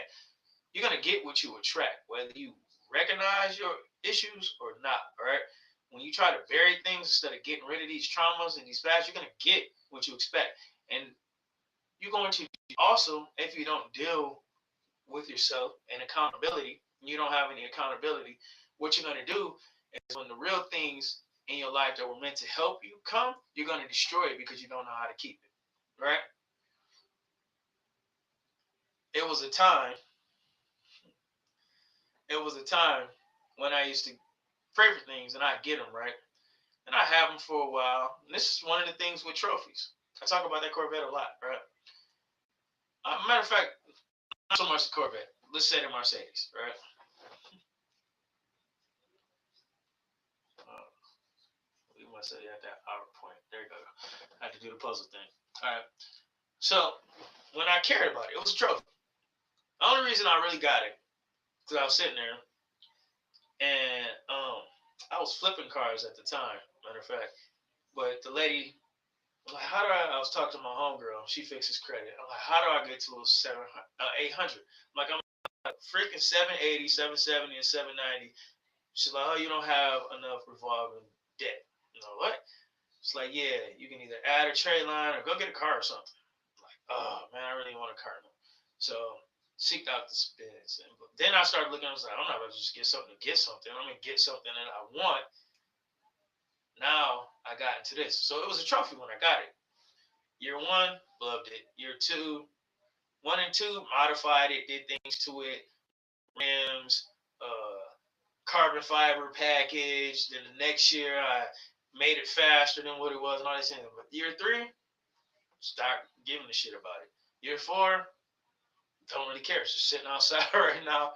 You're going to get what you attract, whether you recognize your issues or not, right? When you try to bury things instead of getting rid of these traumas and these pasts, you're going to get what you expect. And you're going to also, if you don't deal with yourself and accountability, you don't have any accountability, what you're going to do is when the real things in your life that were meant to help you come, you're going to destroy it because you don't know how to keep it, right? It was a time when I used to pray for things and I get them, right? And I have them for a while. And this is one of the things with trophies. I talk about that Corvette a lot, right? Matter of fact, not so much the Corvette. Let's say the Mercedes, right? We must say at that outer point. There you go. I had to do the puzzle thing. All right. So when I cared about it, it was a trophy. The only reason I really got it because I was sitting there and I was flipping cars at the time. Matter of fact, but the lady like, how do I was talking to my homegirl. She fixes credit. I'm like, how do I get to a 800? I'm like, I'm like freaking 780, 770, and 790. She's like, oh, you don't have enough revolving debt. You know what? It's like, yeah, you can either add a trade line or go get a car or something. I'm like, oh, man, I really want a car now. So seeked out the spins. But then I started looking, I was like, I'm not going to just get something to get something. I'm going to get something that I want. Now I got into this. So it was a trophy when I got it. Year one, loved it. Year two, 1 and 2, modified it, did things to it, rims, carbon fiber package. Then the next year, I made it faster than what it was and all this things. But year 3, start giving a shit about it. Year 4, don't really care. It's just sitting outside right now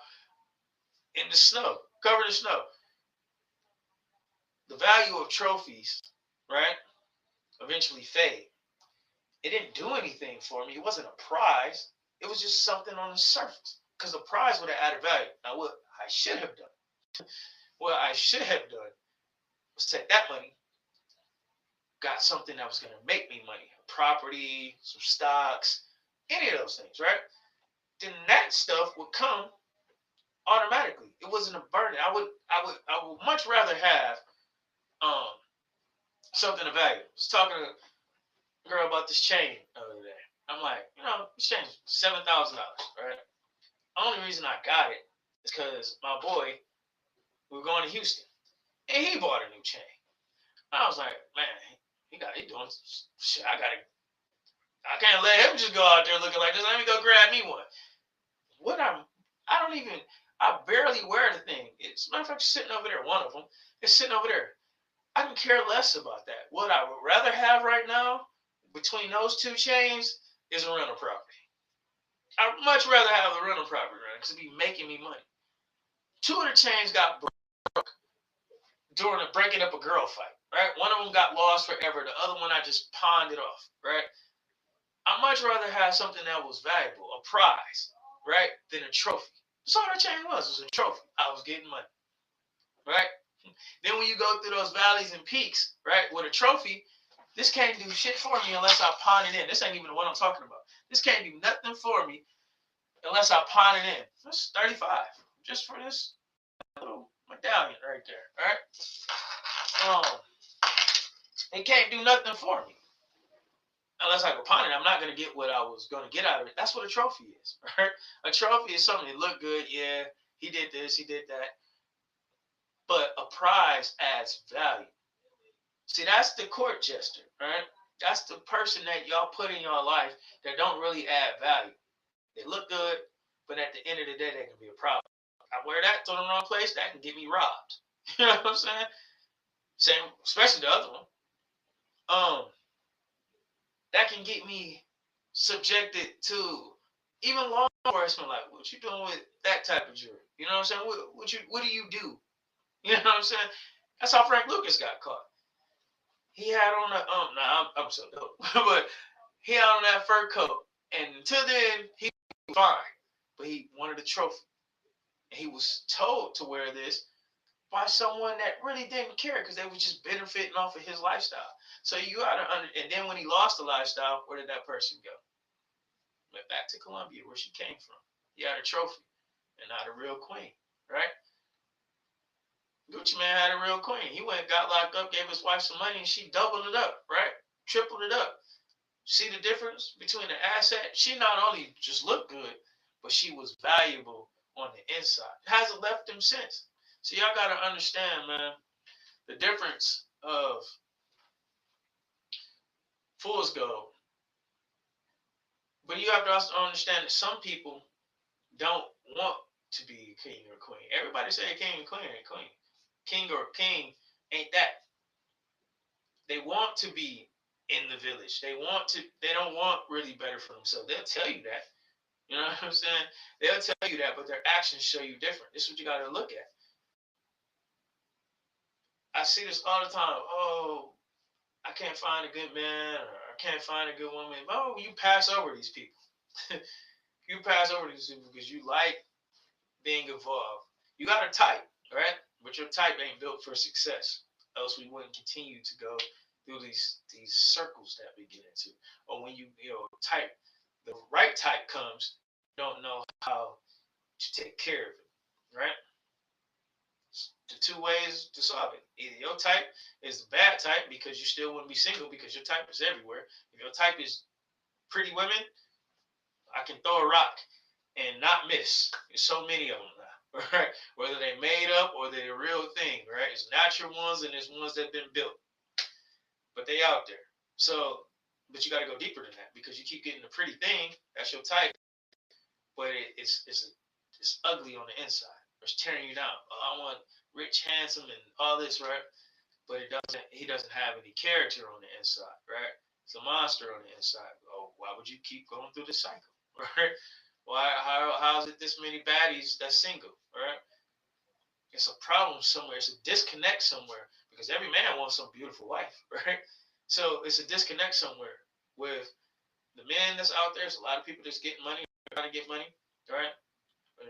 in the snow, covered in snow. The value of trophies, right, eventually fade. It didn't do anything for me. It wasn't a prize. It was just something on the surface. Because the prize would have added value. Now, what I should have done, was take that money, got something that was going to make me money. Property, some stocks, any of those things, right? Then that stuff would come automatically. It wasn't a burden. I would much rather have something of value. I was talking to a girl about this chain the other day. I'm like, this chain is $7,000, right? The only reason I got it is because my boy, we were going to Houston, and he bought a new chain. I was like, man, he doing shit. I can't let him just go out there looking like this. Let me go grab me one. I barely wear the thing. It's matter of fact, sitting over there. One of them is sitting over there. I can care less about that. What I would rather have right now between those two chains is a rental property. I'd much rather have the rental property running because it'd be making me money. 2 of the chains got broke during a breaking up a girl fight, right? One of them got lost forever. The other one I just pawned it off, right? I'd much rather have something that was valuable, a prize, right, than a trophy. That's all that chain was a trophy. I was getting money, right? Then when you go through those valleys and peaks, right, with a trophy, this can't do shit for me unless I pawn it in. This ain't even the one I'm talking about. This can't do nothing for me unless I pawn it in. That's 35 just for this little medallion right there, all right? It can't do nothing for me unless I go pawn it. I'm not gonna get what I was gonna get out of it. That's what a trophy is, right? A trophy is something that look good. Yeah, he did this, he did that. But a prize adds value. See, that's the court jester, right? That's the person that y'all put in your life that don't really add value. They look good, but at the end of the day, they can be a problem. I wear that to the wrong place, that can get me robbed. You know what I'm saying? Same, especially the other one. That can get me subjected to even law enforcement. Like, what you doing with that type of jury? You know what I'm saying? What do you do? You know what I'm saying? That's how Frank Lucas got caught. He had on a I'm so dope, but he had on that fur coat, and until then he was fine, but he wanted a trophy, and he was told to wear this by someone that really didn't care because they were just benefiting off of his lifestyle. So you gotta and then when he lost the lifestyle, where did that person go? Went back to Colombia, where she came from. He had a trophy and not a real queen, right? Gucci Mane had a real queen. He went, got locked up, gave his wife some money, and she doubled it up, right? Tripled it up. See the difference between the asset? She not only just looked good, but she was valuable on the inside. It hasn't left him since. So y'all gotta understand, man, the difference of fool's gold. But you have to also understand that some people don't want to be king or queen. Everybody say king and queen ain't queen. King or king ain't that. They want to be in the village. They don't want really better for themselves. They'll tell you that. You know what I'm saying? They'll tell you that, but their actions show you different. This is what you gotta look at. I see this all the time. Oh, I can't find a good man, or I can't find a good woman. Oh, you pass over these people. You pass over these people because you like being involved. You got a type, right? But your type ain't built for success. Else we wouldn't continue to go through these circles that we get into. Or when you type, the right type comes, you don't know how to take care of it, right? The two ways to solve it. Either your type is the bad type because you still wouldn't be single because your type is everywhere. If your type is pretty women, I can throw a rock and not miss. There's so many of them now, right? Whether they made up or they're the real thing, right? It's natural ones and there's ones that have been built, but they out there. So, but you got to go deeper than that because you keep getting the pretty thing. That's your type, but it's ugly on the inside. It's tearing you down. Oh, I want rich, handsome, and all this, right? But he doesn't have any character on the inside, right? It's a monster on the inside. Oh, why would you keep going through this cycle, right? How is it this many baddies that's single, right? It's a problem somewhere. It's a disconnect somewhere because every man wants some beautiful wife, right? So it's a disconnect somewhere with the men that's out there. There's a lot of people that's getting money, trying to get money, right?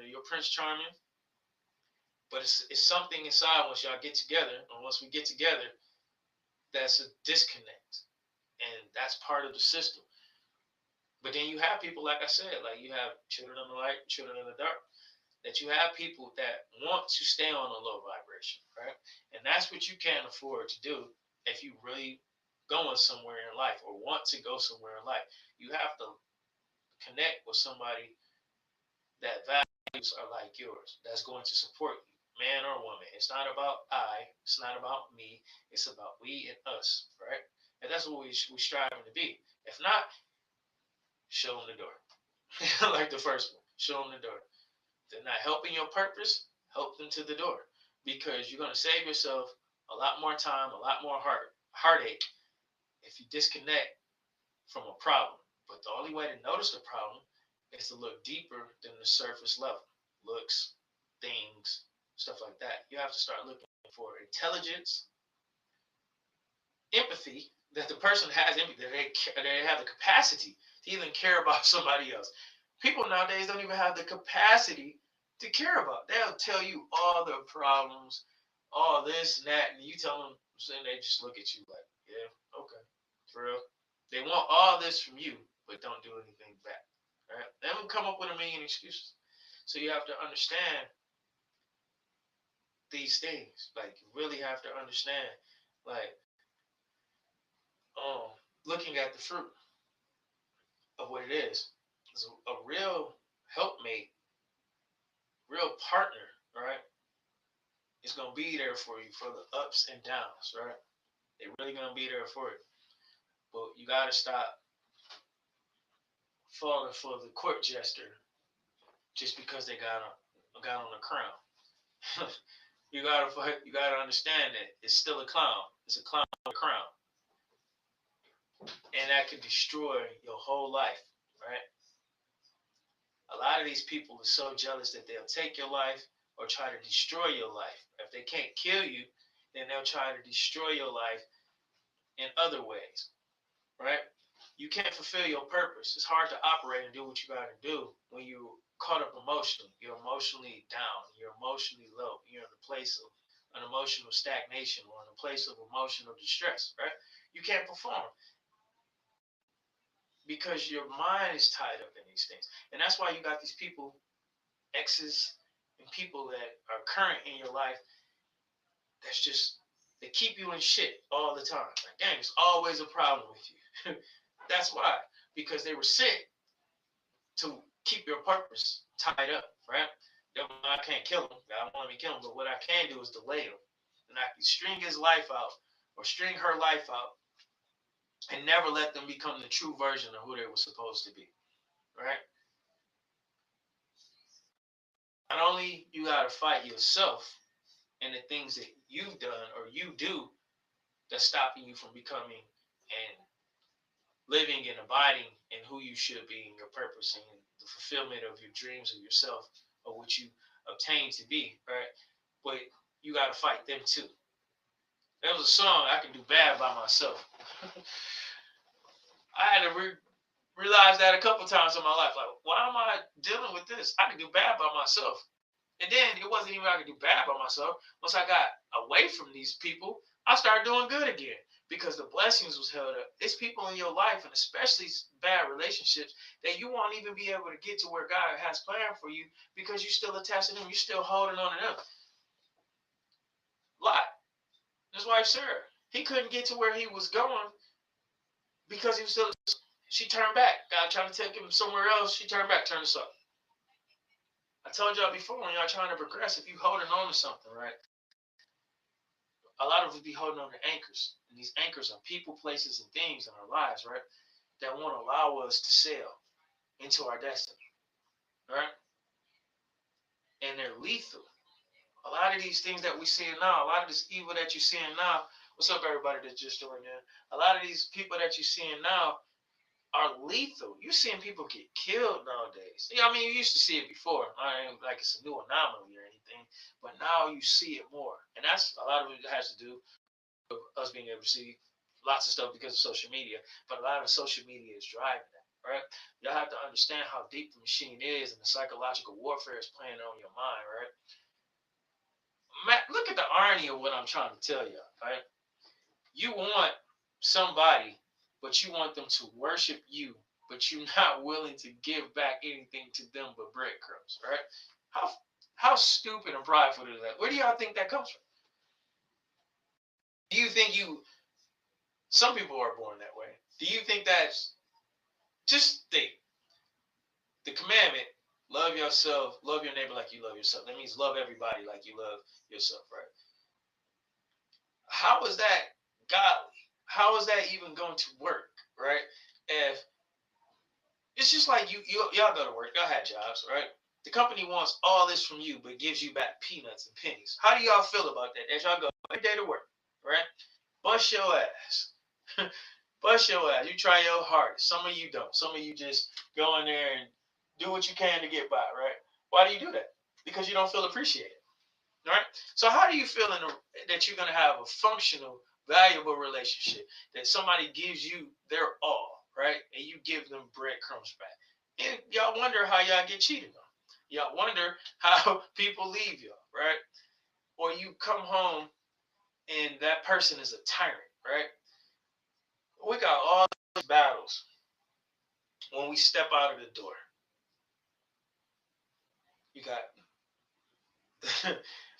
You're Prince Charming, but it's something inside once y'all get together, or once we get together, that's a disconnect, and that's part of the system. But then you have people, like I said, like you have children of the light, children of the dark. That you have people that want to stay on a low vibration, right? And that's what you can't afford to do if you really going somewhere in life or want to go somewhere in life. You have to connect with somebody that values are like yours, that's going to support you, man or woman. It's not about it's not about me, it's about we and us, right? And that's what we striving to be. If not, show them the door. Like the first one, show them the door. They're not helping your purpose, help them to the door. Because you're going to save yourself a lot more time, a lot more heartache if you disconnect from a problem. But the only way to notice the problem is to look deeper than the surface level. Looks, things, stuff like that. You have to start looking for intelligence, empathy, that the person has empathy, that they have the capacity to even care about somebody else. People nowadays don't even have the capacity to care about. They'll tell you all their problems, all this and that, and you tell them, and they just look at you like, yeah, okay, for real. They want all this from you, but don't do anything back. Right? They will come up with a million excuses. So you have to understand these things. Like you really have to understand, like, um, looking at the fruit of what it is. It's a real helpmate, real partner, right? Is gonna be there for you for the ups and downs, right? They're really gonna be there for you. But you gotta stop falling for the court jester just because they got on a crown. you gotta understand that it's still a clown. It's a clown with a crown, and that could destroy your whole life, right? A lot of these people are so jealous that they'll take your life or try to destroy your life. If they can't kill you, then they'll try to destroy your life in other ways, right? You can't fulfill your purpose. It's hard to operate and do what you got to do when you're caught up emotionally. You're emotionally down. You're emotionally low. You're in a place of an emotional stagnation or in a place of emotional distress, right? You can't perform because your mind is tied up in these things. And that's why you got these people, exes, and people that are current in your life that's just, they keep you in shit all the time. Like, dang, there's always a problem with you. That's why. Because they were sent to keep your purpose tied up, right? I can't kill him. I don't want to kill him, but what I can do is delay him. And I can string his life out or string her life out and never let them become the true version of who they were supposed to be, right? Not only you got to fight yourself and the things that you've done or you do that's stopping you from becoming and living and abiding in who you should be and your purpose and the fulfillment of your dreams of yourself or what you obtain to be, right? But you got to fight them too. There was a song, I Can Do Bad by Myself. I had to realize that a couple times in my life. Like, why am I dealing with this? I can do bad by myself. And then it wasn't even I could do bad by myself. Once I got away from these people, I started doing good again because the blessings was held up. It's people in your life, and especially bad relationships, that you won't even be able to get to where God has planned for you because you're still attached to them. You're still holding on to them. Lot, his wife Sarah, he couldn't get to where he was going because he was still. She turned back. God trying to take him somewhere else. She turned back. Turned us up. I told y'all before, when y'all trying to progress, if you holding on to something, right? A lot of us be holding on to anchors, and these anchors are people, places, and things in our lives, right? That won't allow us to sail into our destiny, right? And they're lethal. A lot of these things that we see now, a lot of this evil that you're seeing now. What's up, everybody that's just joined in? A lot of these people that you're seeing now are lethal. You're seeing people get killed nowadays. Yeah, I mean, you used to see it before. I ain't like it's a new anomaly or anything, but now you see it more, and that's a lot of it has to do with us being able to see lots of stuff because of social media. But a lot of social media is driving that, right? Y'all have to understand how deep the machine is, and the psychological warfare is playing on your mind, right? Matt, look at the irony of what I'm trying to tell you, right? You want somebody, but you want them to worship you, but you're not willing to give back anything to them but breadcrumbs, right? How how stupid and prideful is that? Where do y'all think that comes from? Do you think you? Some people are born that way. Do you think that's just think the commandment? Love yourself, love your neighbor like you love yourself. That means love everybody like you love yourself, right? How is that godly? How is that even going to work, right? If it's just like y'all go to work, y'all had jobs, right? The company wants all this from you, but gives you back peanuts and pennies. How do y'all feel about that? As y'all go every day to work, right? Bust your ass. Bust your ass. You try your hardest. Some of you don't. Some of you just go in there and do what you can to get by, right? Why do you do that? Because you don't feel appreciated, right? So how do you feel that you're going to have a functional, valuable relationship that somebody gives you their all, right? And you give them breadcrumbs back. And y'all wonder how y'all get cheated on. Y'all wonder how people leave y'all, right? Or you come home and that person is a tyrant, right? We got all these battles when we step out of the door. You got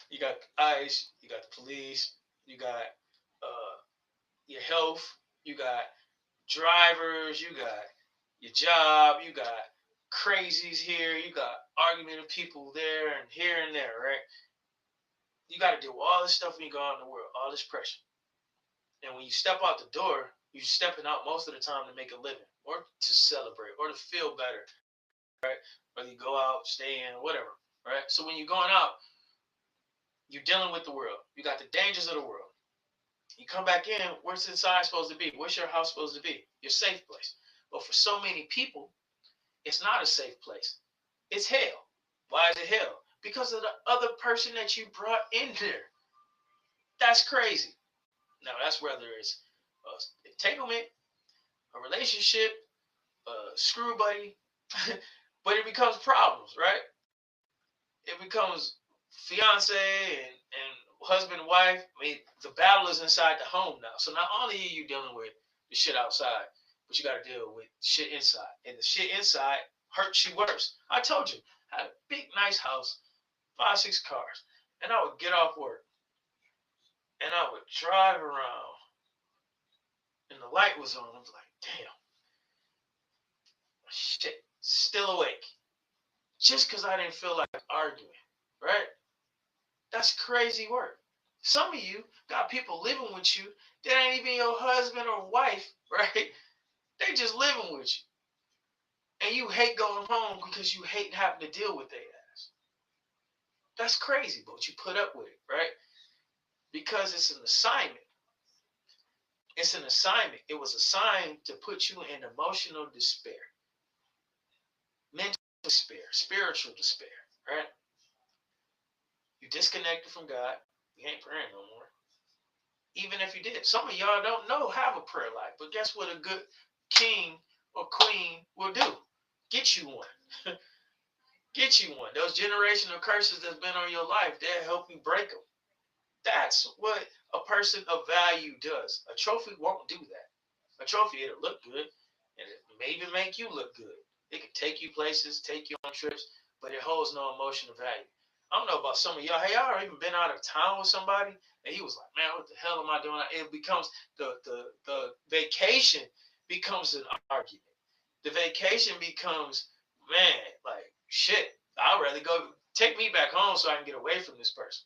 you got ICE, you got the police, you got your health, you got drivers, you got your job, you got crazies here, you got argumentative people there and here and there, right? You got to deal with all this stuff when you go out in the world, all this pressure. And when you step out the door, you're stepping out most of the time to make a living or to celebrate or to feel better, right? Whether you go out, stay in, whatever, right? So when you're going out, you're dealing with the world. You got the dangers of the world. You come back in, where's inside supposed to be? Where's your house supposed to be? Your safe place. But for so many people, it's not a safe place. It's hell. Why is it hell? Because of the other person that you brought in there. That's crazy. Now, that's whether it's entanglement, a relationship, a screw buddy, but it becomes problems, right? It becomes fiance and husband and wife. I mean, the battle is inside the home now. So not only are you dealing with the shit outside, but you got to deal with the shit inside. And the shit inside hurts you worse. I told you, I had a big, nice house, 5, 6 cars. And I would get off work. And I would drive around. And the light was on. I was like, damn. Shit. Still awake. Just because I didn't feel like arguing. Right? That's crazy work. Some of you got people living with you that ain't even your husband or wife, right? They just living with you. And you hate going home because you hate having to deal with their ass. That's crazy, but you put up with it, right? Because it's an assignment. It's an assignment. It was assigned to put you in emotional despair, mental despair, spiritual despair, right? You disconnected from God. You ain't praying no more. Even if you did. Some of y'all don't have a prayer life. But guess what a good king or queen will do? Get you one. Get you one. Those generational curses that's been on your life, they'll help you break them. That's what a person of value does. A trophy won't do that. A trophy, it'll look good, and it may even make you look good. It can take you places, take you on trips, but it holds no emotional value. I don't know about some of y'all. Hey, y'all ever even been out of town with somebody, and he was like, "Man, what the hell am I doing?" It becomes the vacation becomes an argument. The vacation becomes, man, like shit. I'd rather go take me back home so I can get away from this person.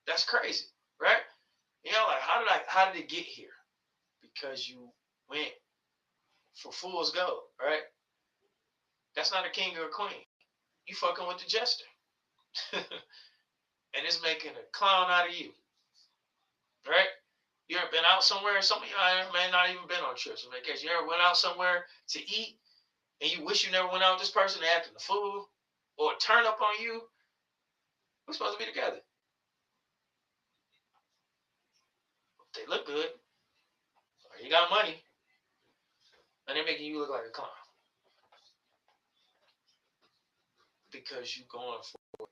That's crazy, right? You know, like how did it get here? Because you went for fool's gold, right? That's not a king or a queen. You fucking with the jester. And it's making a clown out of you, right? You ever been out somewhere? Some of y'all may not even been on trips or vacation. You ever went out somewhere to eat and you wish you never went out with this person, they acting a fool or turn up on you? We're supposed to be together. They look good. Or you got money. And they're making you look like a clown. Because you're going for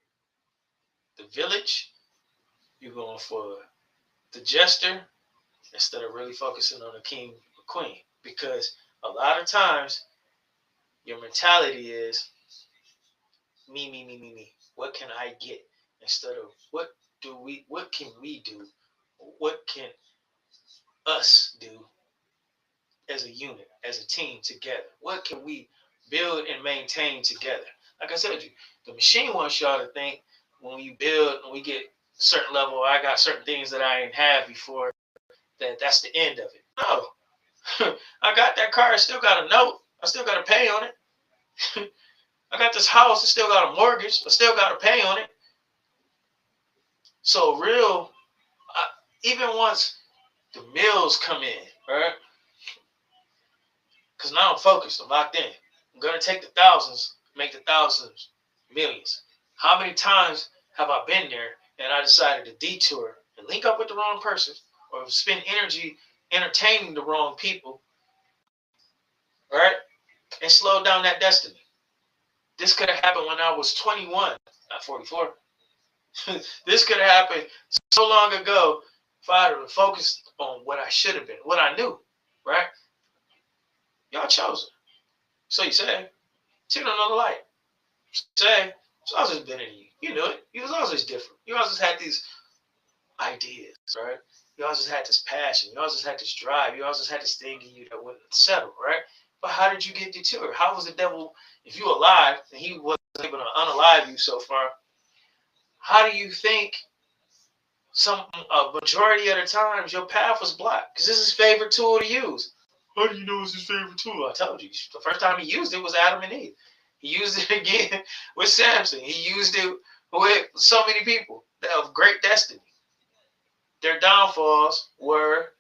the village, you're going for the jester, instead of really focusing on the king or queen. Because a lot of times, your mentality is me, me, me, me, me. What can I get? Instead of what can we do? What can us do as a unit, as a team together? What can we build and maintain together? Like I said, the machine wants y'all to think when we build, when we get a certain level, I got certain things that I didn't have before, that's the end of it. No. I got that car, I still got a note, I still got to pay on it. I got this house, I still got a mortgage, I still got to pay on it. So even once the meals come in, right? Because now I'm focused, I'm locked in. I'm going to take the thousands, make the thousands millions. How many times have I been there and I decided to detour and link up with the wrong person or spend energy entertaining the wrong people, right? And slow down that destiny. This could have happened when I was 21, not 44. This could have happened so long ago if I had focused on what I should have been, what I knew, right? Y'all chose it. So you say, you don't know the light. Say, it's always been in you. You knew it. You was always different. You always had these ideas, right? You always had this passion. You always had this drive. You always had this thing in you that wouldn't settle, right? But how did you get deterred? How was the devil, if you were alive and he wasn't able to unalive you so far, how do you think a majority of the times your path was blocked? Because this is his favorite tool to use. How do you know it's his favorite tool? I told you. The first time he used it was Adam and Eve. He used it again with Samson. He used it with so many people of great destiny. Their downfalls were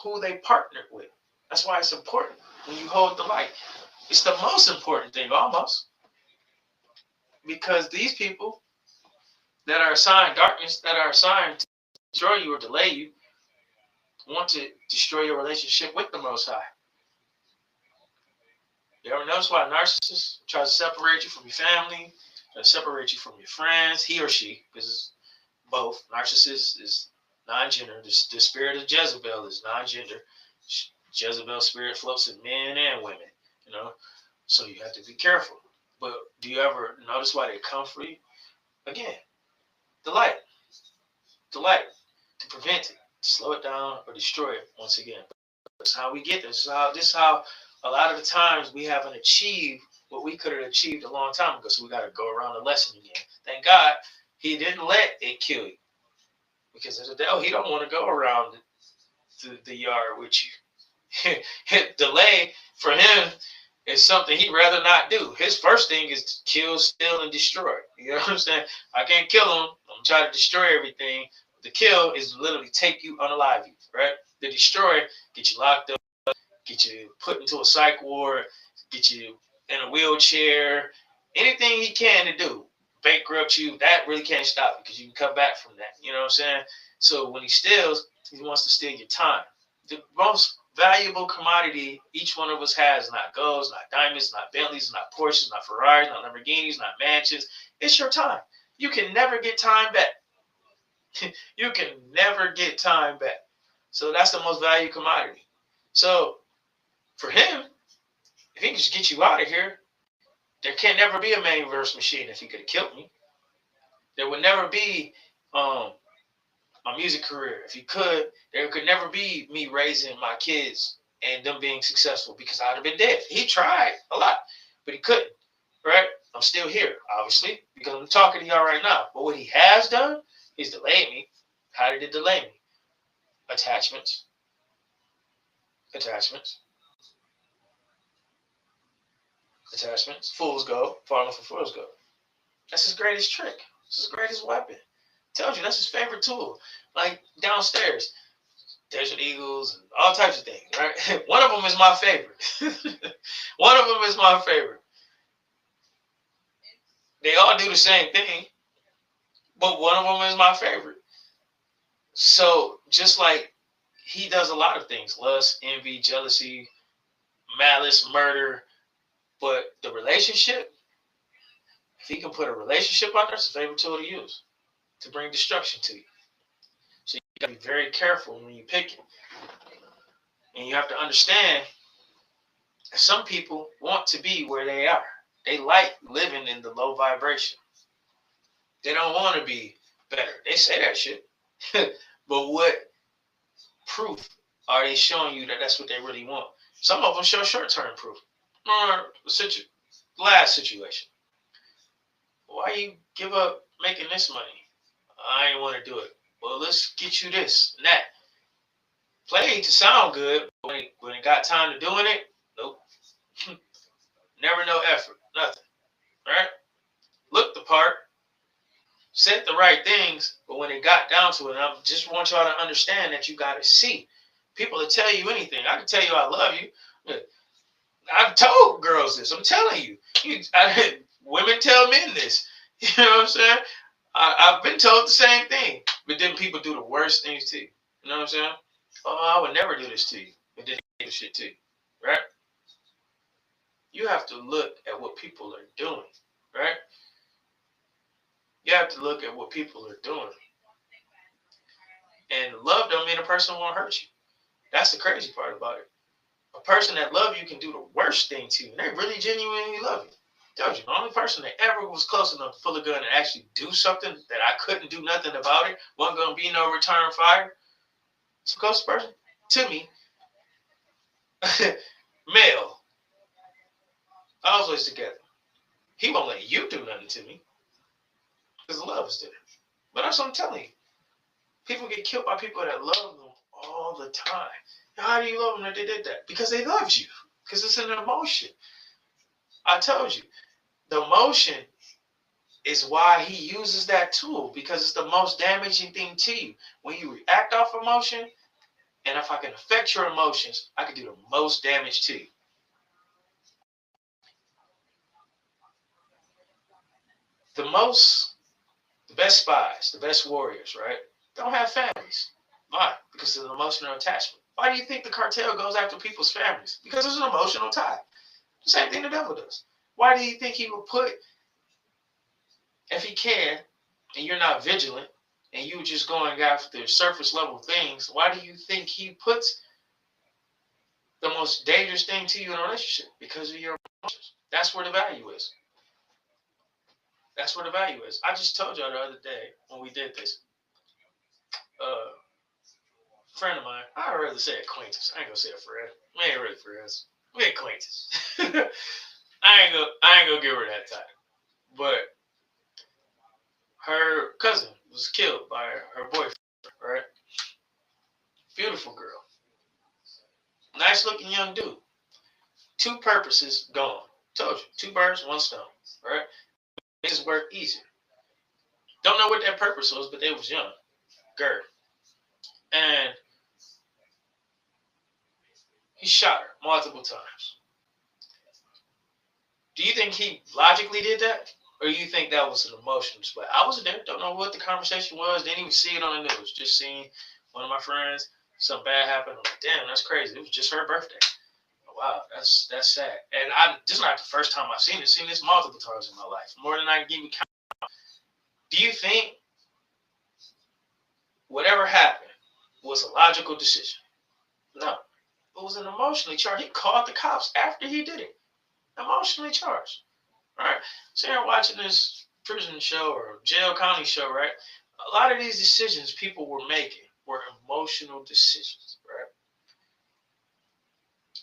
who they partnered with. That's why it's important when you hold the light. It's the most important thing almost. Because these people that are assigned darkness, that are assigned to destroy you or delay you, want to destroy your relationship with the Most High. You ever notice why a narcissist tries to separate you from your family, tries to separate you from your friends, he or she, because both. Narcissist is non-gender. The spirit of Jezebel is non-gender. Jezebel's spirit floats in men and women, so you have to be careful. But do you ever notice why they come for you? Again, the light. To prevent it, to slow it down or destroy it once again. That's how we get this. This is how a lot of the times we haven't achieved what we could have achieved a long time ago. So we got to go around the lesson again. Thank God he didn't let it kill you. Because of the devil, he don't want to go around the yard with you. Delay for him is something he'd rather not do. His first thing is to kill, steal, and destroy. You know what I'm saying? I can't kill him. I'm trying to destroy everything. The kill is literally take you, unalive you, right? The destroy, get you locked up, get you put into a psych ward, get you in a wheelchair, anything he can to do. Bankrupt you, that really can't stop you because you can come back from that. You know what I'm saying? So when he steals, he wants to steal your time. The most valuable commodity each one of us has, not golds, not diamonds, not Bentleys, not Porsches, not Ferraris, not Lamborghinis, not mansions. It's your time. You can never get time back. You can never get time back. So that's the most valuable commodity. So for him, if he can just get you out of here, there can never be a main verse machine if he could have killed me. There would never be my music career. If he could, there could never be me raising my kids and them being successful because I'd have been dead. He tried a lot, but he couldn't, right? I'm still here, obviously, because I'm talking to y'all right now. But what he has done, he's delayed me. How did it delay me? Attachments. Fool's gold. Falling for fool's gold. That's his greatest trick. It's his greatest weapon. Tells you that's his favorite tool. Like downstairs, Desert Eagles, and all types of things, right? One of them is my favorite. One of them is my favorite. They all do the same thing, but one of them is my favorite. So just like he does a lot of things, lust, envy, jealousy, malice, murder, but the relationship, if he can put a relationship out there, it's a favorite tool to use to bring destruction to you. So you got to be very careful when you pick it. And you have to understand that some people want to be where they are. They like living in the low vibration. They don't want to be better. They say that shit. But what proof are they showing you that that's what they really want? Some of them show short-term proof. Last situation. Why you give up making this money? I ain't want to do it. Well, let's get you this and that. Played to sound good, but when it got time to doing it, nope. Never no effort, nothing. Right? Looked the part, said the right things, but when it got down to it, I just want y'all to understand that you got to see. People will tell you anything. I can tell you I love you. I've told girls girls this. I'm telling you. Women tell men this. You know what I'm saying? I've been told the same thing. But then people do the worst things to you. You know what I'm saying? Oh, I would never do this to you. But then they do shit to you. Right? You have to look at what people are doing. Right? You have to look at what people are doing. And love don't mean a person won't hurt you. That's the crazy part about it. A person that loves you can do the worst thing to you. And they really genuinely love you. I told you, the only person that ever was close enough to pull a gun and actually do something that I couldn't do nothing about it, wasn't going to be no return fire, it's a close person to me. Male. Always together. He won't let you do nothing to me. Because the love is there. But that's what I'm telling you. People get killed by people that love them all the time. How do you love them that they did that? Because they loved you. Because it's an emotion. I told you. The emotion is why he uses that tool. Because it's the most damaging thing to you. When you react off emotion, and if I can affect your emotions, I can do the most damage to you. The best spies, the best warriors, right, don't have families. Why? Because of an emotional attachment. Why do you think the cartel goes after people's families? Because there's an emotional tie. The same thing the devil does. Why do you think he would put, if he can, and you're not vigilant, and you just going after surface level things, why do you think he puts the most dangerous thing to you in a relationship? Because of your emotions. That's where the value is. That's where the value is. I just told y'all the other day when we did this. Friend of mine, I'd rather say acquaintance. I ain't gonna say a friend. We ain't really friends. We acquaintance. I ain't gonna give her that title. But her cousin was killed by her boyfriend, right? Beautiful girl. Nice looking young dude. 2 purposes gone. Told you. 2 birds, 1 stone. Right? Makes his work easier. Don't know what that purpose was, but they was young. Girl. And he shot her multiple times. Do you think he logically did that? Or you think that was an emotional display? I wasn't there. Don't know what the conversation was. Didn't even see it on the news. Just seeing one of my friends, something bad happened. I'm like, damn, that's crazy. It was just her birthday. Wow, that's sad. And this is not the first time I've seen it. I've seen this multiple times in my life. More than I can even count. Do you think whatever happened was a logical decision? No. It was an emotionally charged. He called the cops after he did it. Emotionally charged. All right. So you're watching this prison show or jail county show, right? A lot of these decisions people were making were emotional decisions, right?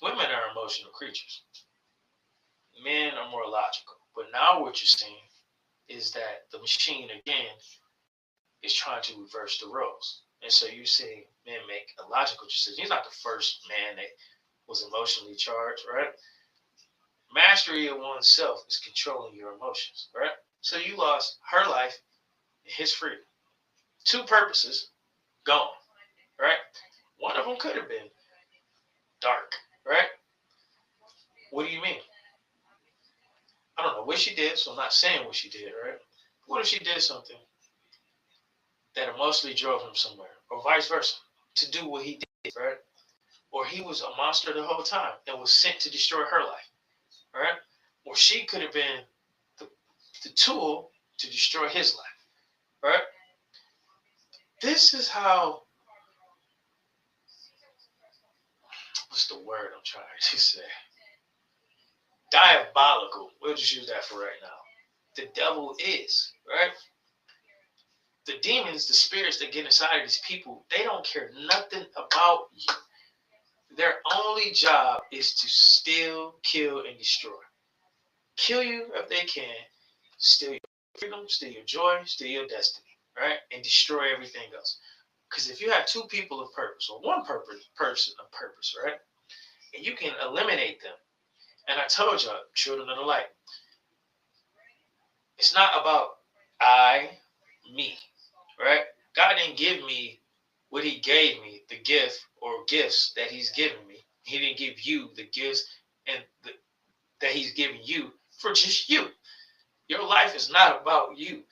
Women are emotional creatures. Men are more logical. But now what you're seeing is that the machine, again, is trying to reverse the roles. And so you see men make a logical decision. He's not the first man that was emotionally charged, right? Mastery of oneself is controlling your emotions, right? So you lost her life and his freedom. 2 purposes gone, right? One of them could have been dark, right? What do you mean? I don't know what she did, so I'm not saying what she did, right? What if she did something that emotionally drove him somewhere, or vice versa, to do what he did, right? Or he was a monster the whole time and was sent to destroy her life, right? Or she could have been the tool to destroy his life, right? This is how, what's the word I'm trying to say? Diabolical. We'll just use that for right now. The devil is, right? The demons, the spirits that get inside of these people, they don't care nothing about you. Their only job is to steal, kill, and destroy. Kill you if they can, steal your freedom, steal your joy, steal your destiny, right? And destroy everything else. Because if you have 2 people of purpose, or one person of purpose, right? And you can eliminate them. And I told y'all, children of the light, it's not about me, right? God didn't give me what he gave me, the gift or gifts that he's given me. He didn't give you the gifts and that he's giving you for just you. Your life is not about you.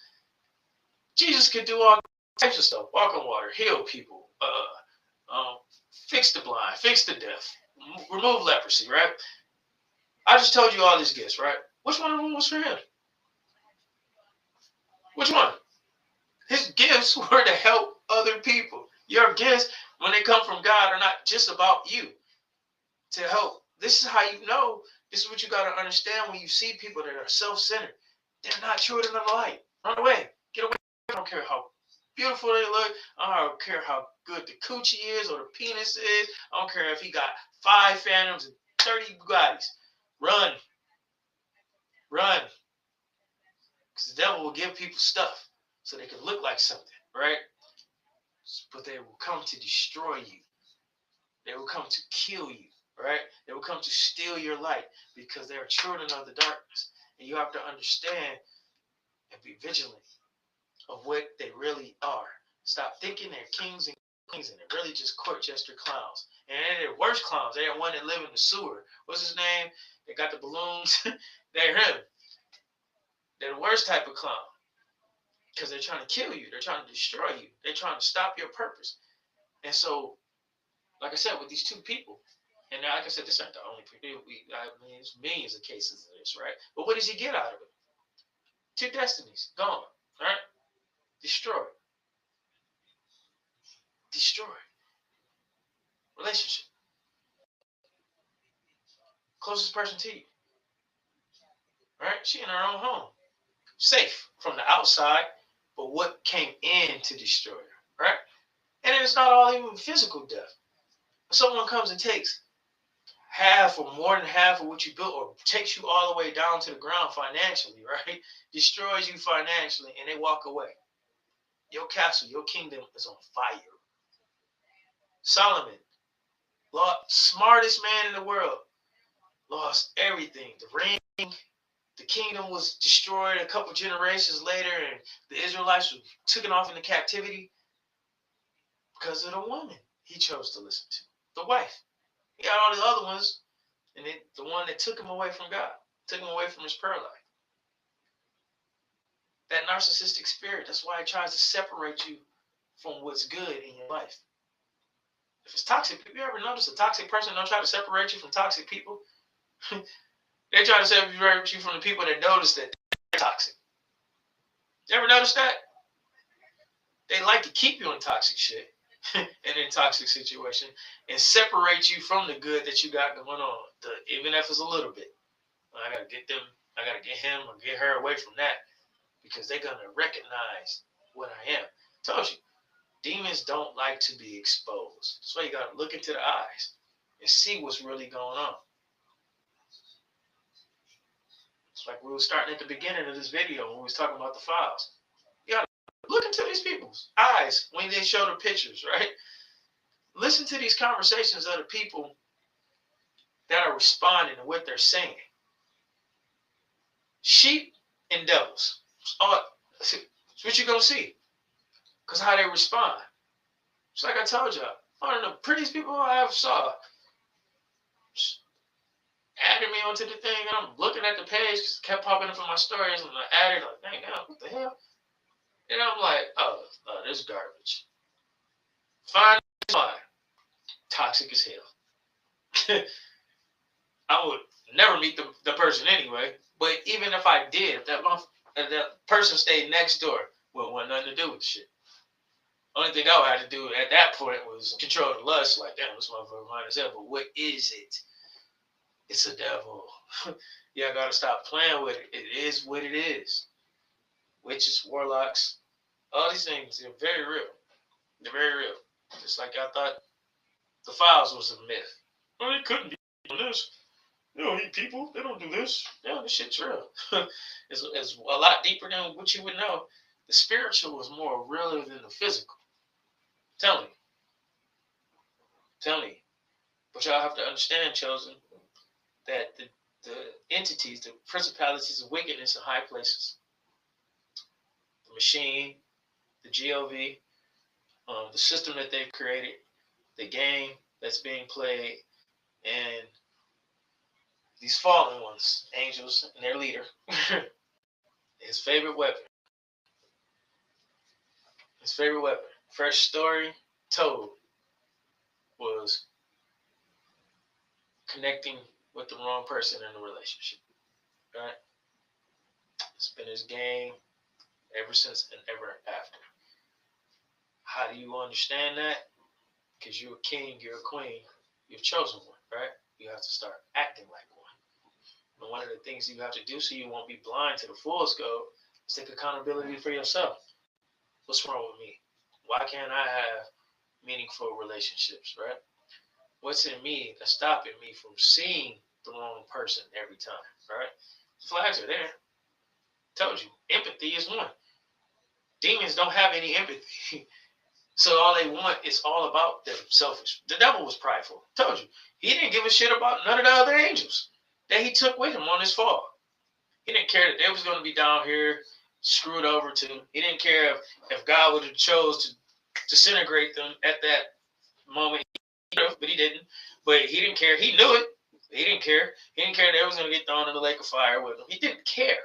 Jesus could do all types of stuff: walk on water, heal people, fix the blind, fix the deaf, remove leprosy, right? I just told you all these gifts, right? Which one of them was for him? Which one? His gifts were to help other people. Your gifts, when they come from God, are not just about you. To help. This is how you know. This is what you got to understand when you see people that are self-centered. They're not children of the light. Run away. Get away. I don't care how beautiful they look. I don't care how good the coochie is or the penis is. I don't care if he got 5 Phantoms and 30 Bugattis. Run. Run. Because the devil will give people stuff so they can look like something, right? But they will come to destroy you. They will come to kill you, right? They will come to steal your light because they are children of the darkness. And you have to understand and be vigilant of what they really are. Stop thinking they're kings and queens and they're really just court jester clowns. And they're the worst clowns. They're the one that live in the sewer. What's his name? They got the balloons. They're him. They're the worst type of clown because they're trying to kill you. They're trying to destroy you. They're trying to stop your purpose. And so, like I said, with these 2 people, and like I said, this ain't the only people. I mean, there's millions of cases of this, right? But what does he get out of it? 2 destinies gone, right? Destroyed. Destroyed. Relationship. Closest person to you, right? She in her own home, safe from the outside, but what came in to destroy her, right? And it's not all even physical death. If someone comes and takes half or more than half of what you built, or takes you all the way down to the ground financially, right? Destroys you financially, and they walk away. Your castle, your kingdom is on fire. Solomon, smartest man in the world, lost everything. The ring, the kingdom was destroyed a couple generations later, and the Israelites were taken off into captivity because of the woman he chose to listen to, the wife. He got all the other ones, and the one that took him away from God, took him away from his prayer life. That narcissistic spirit, that's why it tries to separate you from what's good in your life. If it's toxic, have you ever noticed a toxic person don't try to separate you from toxic people? They try to separate you from the people that notice that they're toxic. You ever notice that? They like to keep you in toxic shit and in toxic situation and separate you from the good that you got going on, even if it's a little bit. I got to get them, I got to get him or get her away from that because they're going to recognize what I am. I told you, demons don't like to be exposed. That's why you got to look into the eyes and see what's really going on. It's like we were starting at the beginning of this video when we was talking about the files. You got to look into these people's eyes when they show the pictures, right? Listen to these conversations of the people that are responding to what they're saying. Sheep and devils. It's what you're going to see. Because how they respond. It's like I told y'all. One of the prettiest people I ever saw added me onto the thing, and I'm looking at the page because it kept popping up on my stories, and I added, like, dang, what the hell? And I'm like, oh, this is garbage. Fine, toxic as hell. I would never meet the person anyway, but even if I did, if that person stayed next door, well, want nothing to do with the shit. Only thing I would have to do at that point was control the lust, like, damn, this motherfucker mine as hell, but what is it? It's a devil. Yeah, I gotta stop playing with it. It is what it is. Witches, warlocks, all these things, they're very real. They're very real. Just like I thought the files was a myth. Well, it couldn't be on this. They don't eat people. They don't do this. Yeah, this shit's real. It's a lot deeper than what you would know. The spiritual is more realer than the physical. Tell me. But y'all have to understand, chosen, that the entities, the principalities of wickedness in high places, the machine, the GOV, the system that they've created, the game that's being played, and these fallen ones, angels and their leader, his favorite weapon. His favorite weapon. First story told was connecting with the wrong person in a relationship. Right? It's been his game ever since and ever after. How do you understand that? Because you're a king, you're a queen, you've chosen one, right? You have to start acting like one. And one of the things you have to do so you won't be blind to the full scope is take accountability for yourself. What's wrong with me? Why can't I have meaningful relationships, right? What's in me that's stopping me from seeing the wrong person every time, right? Flags are there. Told you, empathy is one. Demons don't have any empathy. So all they want is all about them, selfish. The devil was prideful. Told you. He didn't give a shit about none of the other angels that he took with him on his fall. He didn't care that they was going to be down here screwed over too. He didn't care if God would have chose to disintegrate them at that moment. But he didn't. But he didn't care. He knew it. He didn't care. He didn't care they was going to get thrown in the lake of fire with him. He didn't care.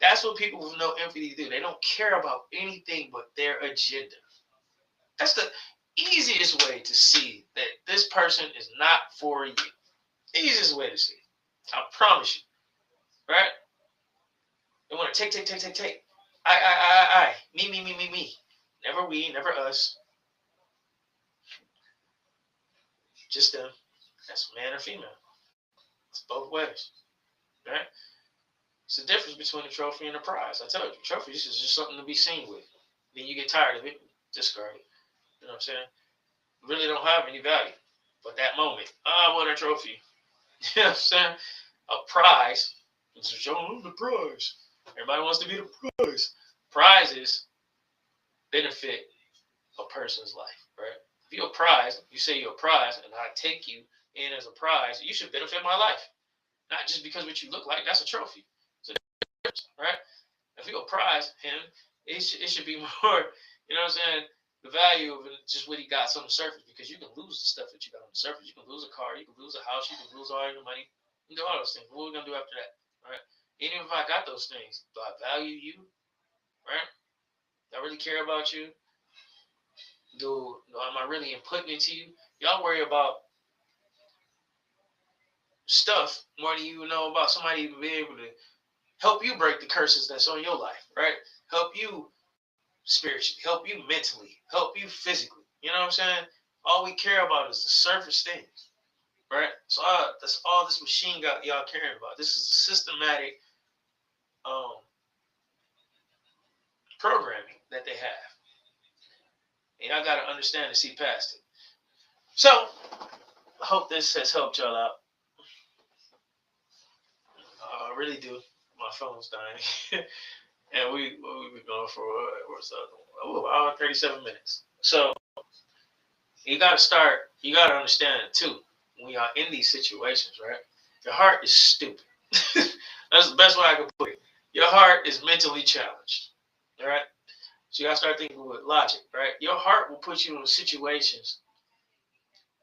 That's what people with no empathy do. They don't care about anything but their agenda. That's the easiest way to see that this person is not for you. Easiest way to see. I promise you. Right? They want to take. I. Me. Never we, never us. Just them. That's man or female. It's both ways. Right? It's the difference between a trophy and a prize. I told you, trophies is just something to be seen with. Then you get tired of it, discard it. You know what I'm saying? Really don't have any value. But that moment, I want a trophy. You know what I'm saying? A prize. It's show them the prize. Everybody wants to be the prize. Prizes benefit a person's life, right? If you're a prize, you say you're a prize, and I take you in as a prize, you should benefit my life. Not just because what you look like, that's a trophy. It's a difference, right? If you're a prize, him, it should be more, you know what I'm saying? The value of it, just what he got on the surface, because you can lose the stuff that you got on the surface. You can lose a car, you can lose a house, you can lose all your money. You can do all those things. What are we gonna do after that? Right? Even if I got those things, do I value you? Right? Do I really care about you? Am I really inputting into you? Y'all worry about stuff more than you know about somebody even being able to help you break the curses that's on your life, right? Help you spiritually, help you mentally, help you physically. You know what I'm saying? All we care about is the surface things, right? So that's all this machine got y'all caring about. This is a systematic programming that they have. And y'all got to understand and see past it. So, I hope this has helped y'all out. I really do. My phone's dying. And we've been going for, what's that? Hour 37 minutes. So, you got to understand it too. When y'all in these situations, right? Your heart is stupid. That's the best way I can put it. Your heart is mentally challenged. All right? So you got to start thinking with logic, right? Your heart will put you in situations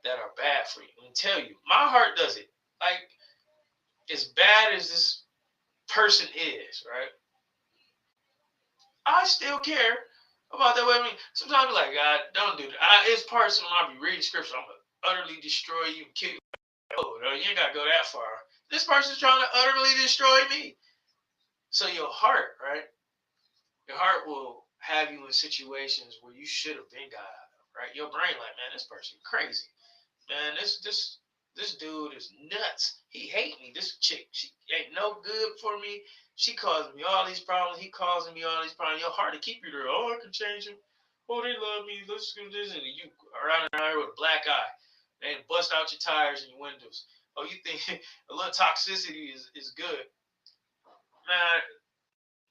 that are bad for you. I'm going to tell you, my heart does it. Like, as bad as this person is, right? I still care about that way. I mean, sometimes I'm like, God, don't do that. It's parts when I be reading scripture, I'm going to utterly destroy you, kill you. Oh, no, you ain't got to go that far. This person's trying to utterly destroy me. So your heart, right? Your heart will have you in situations where you should have been got out of, right? Your brain like, man, this person crazy. Man, this dude is nuts. He hate me. This chick, she ain't no good for me. She causing me all these problems. He causing me all these problems. Your heart to keep you there. Oh, I can change him. Oh, they love me. Let's do this. And you around here with a black eye. And bust out your tires and your windows. Oh, you think a little toxicity is good. Man,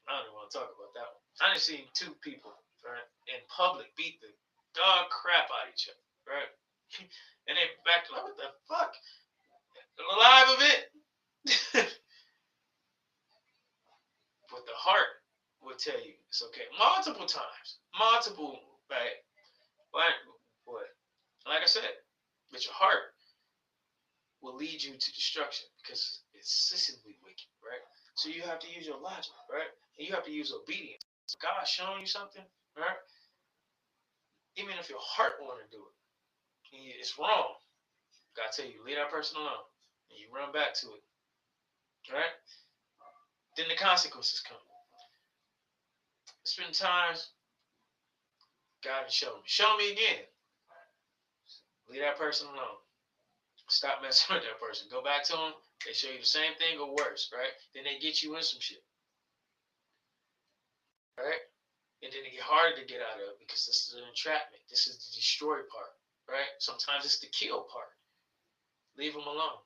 I don't even want to talk about that one. I done seen two people, right, in public beat the dog crap out of each other, right? And they back to like, what the fuck? Alive of it. But the heart will tell you it's okay. Multiple times. Multiple, right? What? Like I said, but your heart will lead you to destruction because it's systemically wicked, right? So you have to use your logic, right? And you have to use obedience. God's showing you something, right? Even if your heart want to do it, and it's wrong. God tell you, leave that person alone, and you run back to it, right? Then the consequences come. It's been times God has shown me. Show me again. Leave that person alone. Stop messing with that person. Go back to them. They show you the same thing or worse, right? Then they get you in some shit, right? And then it get harder to get out of because this is an entrapment. This is the destroy part, right? Sometimes it's the kill part. Leave them alone.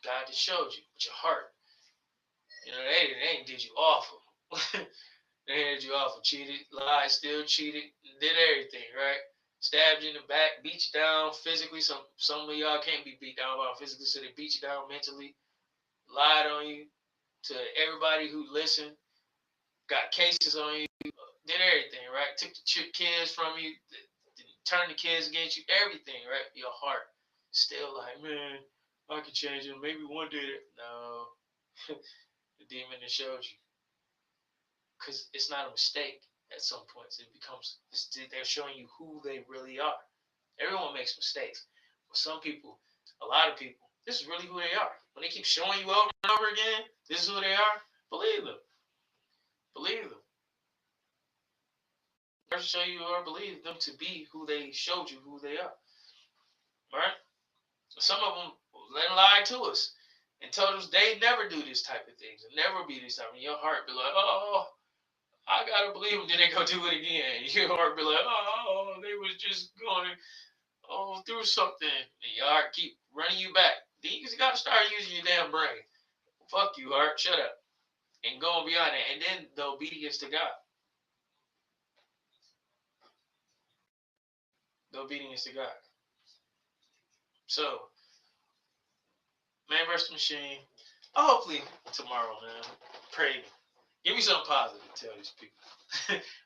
God just showed you with your heart. You know, they ain't did you awful. They did you awful. Cheated, lied, still cheated, did everything, right? Stabbed you in the back, beat you down physically. Some of y'all can't be beat down physically, so they beat you down mentally, lied on you to everybody who listened, got cases on you, did everything, right? Took the kids from you, turned the kids against you, everything, right? Your heart still like, man, I can change it. Maybe one day. No, the demon that showed you, because it's not a mistake. At some points, it becomes they're showing you who they really are. Everyone makes mistakes, but some people, a lot of people, this is really who they are. When they keep showing you over and over again, this is who they are. Believe them. Believe them. First, show you or believe them to be who they showed you who they are. Right? Some of them lie to us and told us they never do this type of things and never be this type. And your heart be like, oh, I gotta believe them. Then they go do it again. Your heart be like, oh, they was just going through something. And your heart keep running you back. Then you gotta start using your damn brain. Fuck you, heart. Shut up. And going beyond that. And then the obedience to God. The obedience to God. So, Man vs. Machine. Hopefully tomorrow, man. Pray. Give me something positive to tell these people.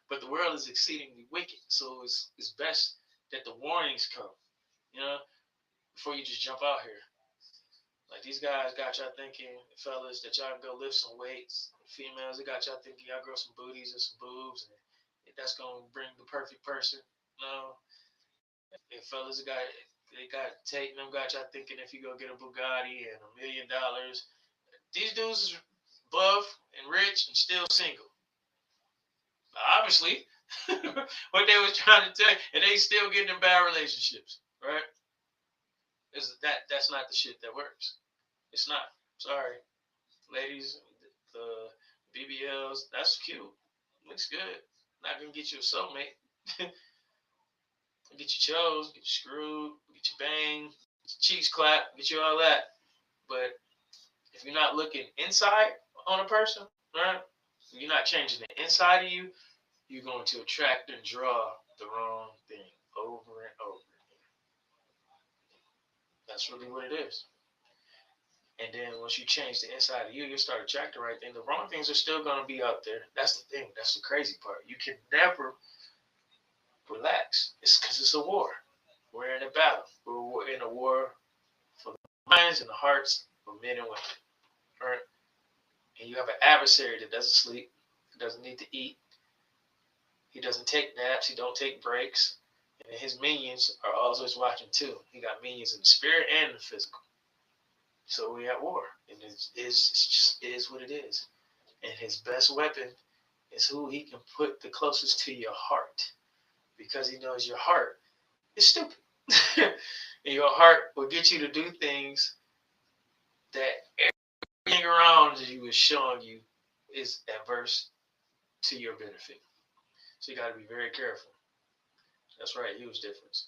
But the world is exceedingly wicked, so it's best that the warnings come, you know, before you just jump out here. Like these guys got y'all thinking, fellas, that y'all can go lift some weights. Females, they got y'all thinking y'all grow some booties and some boobs, and that's gonna bring the perfect person. No, and fellas, they got taking them, got y'all thinking if you go get a Bugatti and $1 million, these dudes is buff and rich and still single. Obviously, what they was trying to tell you, and they still getting in bad relationships, right? That's not the shit that works. It's not. Sorry, ladies, the BBLs, that's cute. Looks good. Not gonna get you a soulmate. Get you chose, get you screwed, get you banged, get your cheeks clapped, get you all that. But if you're not looking inside on a person, right? You're not changing the inside of you, you're going to attract and draw the wrong thing over and over again. That's really what it is. And then once you change the inside of you, you'll start attracting the right thing. The wrong things are still going to be out there. That's the thing. That's the crazy part. You can never relax. It's because it's a war. We're in a battle. We're in a war for the minds and the hearts of men and women. Right? And you have an adversary that doesn't sleep, doesn't need to eat. He doesn't take naps. He don't take breaks. And his minions are always watching too. He got minions in the spirit and the physical. So we at war. And it just is what it is. And his best weapon is who he can put the closest to your heart. Because he knows your heart is stupid. And your heart will get you to do things that everything around you is showing you is adverse to your benefit. So you got to be very careful. That's right, huge difference.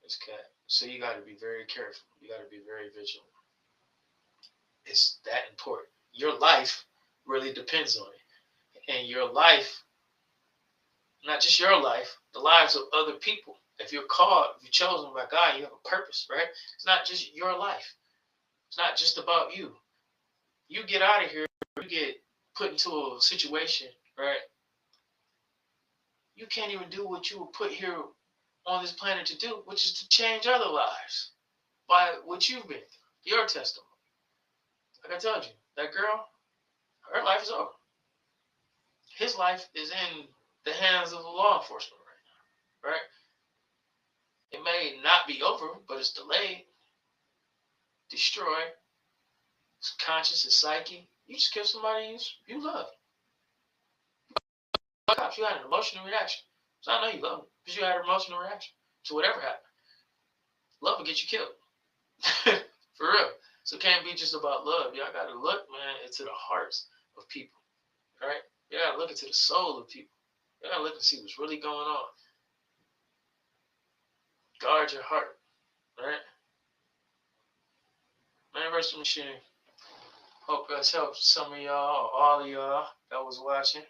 It's cat. So you got to be very careful. You got to be very vigilant. It's that important. Your life really depends on it. And your life, not just your life, the lives of other people. If you're called, if you're chosen by God, you have a purpose, right? It's not just your life. It's not just about you. You get out of here, you get put into a situation, right? You can't even do what you were put here on this planet to do, which is to change other lives. by what you've been through, your testimony. Like I told you, that girl, her life is over. His life is in the hands of the law enforcement right now, right? It may not be over, but it's delayed, destroyed. His conscience, his psyche. You just killed somebody you love. Cops, you had an emotional reaction. So I know you love him because you had an emotional reaction to whatever happened. Love will get you killed. For real. So it can't be just about love. Y'all got to look, man, into the hearts of people. Right? You got to look into the soul of people. You got to look and see what's really going on. Guard your heart. Right? Man, Versus Machine. Hope that's helped some of y'all or all of y'all that was watching.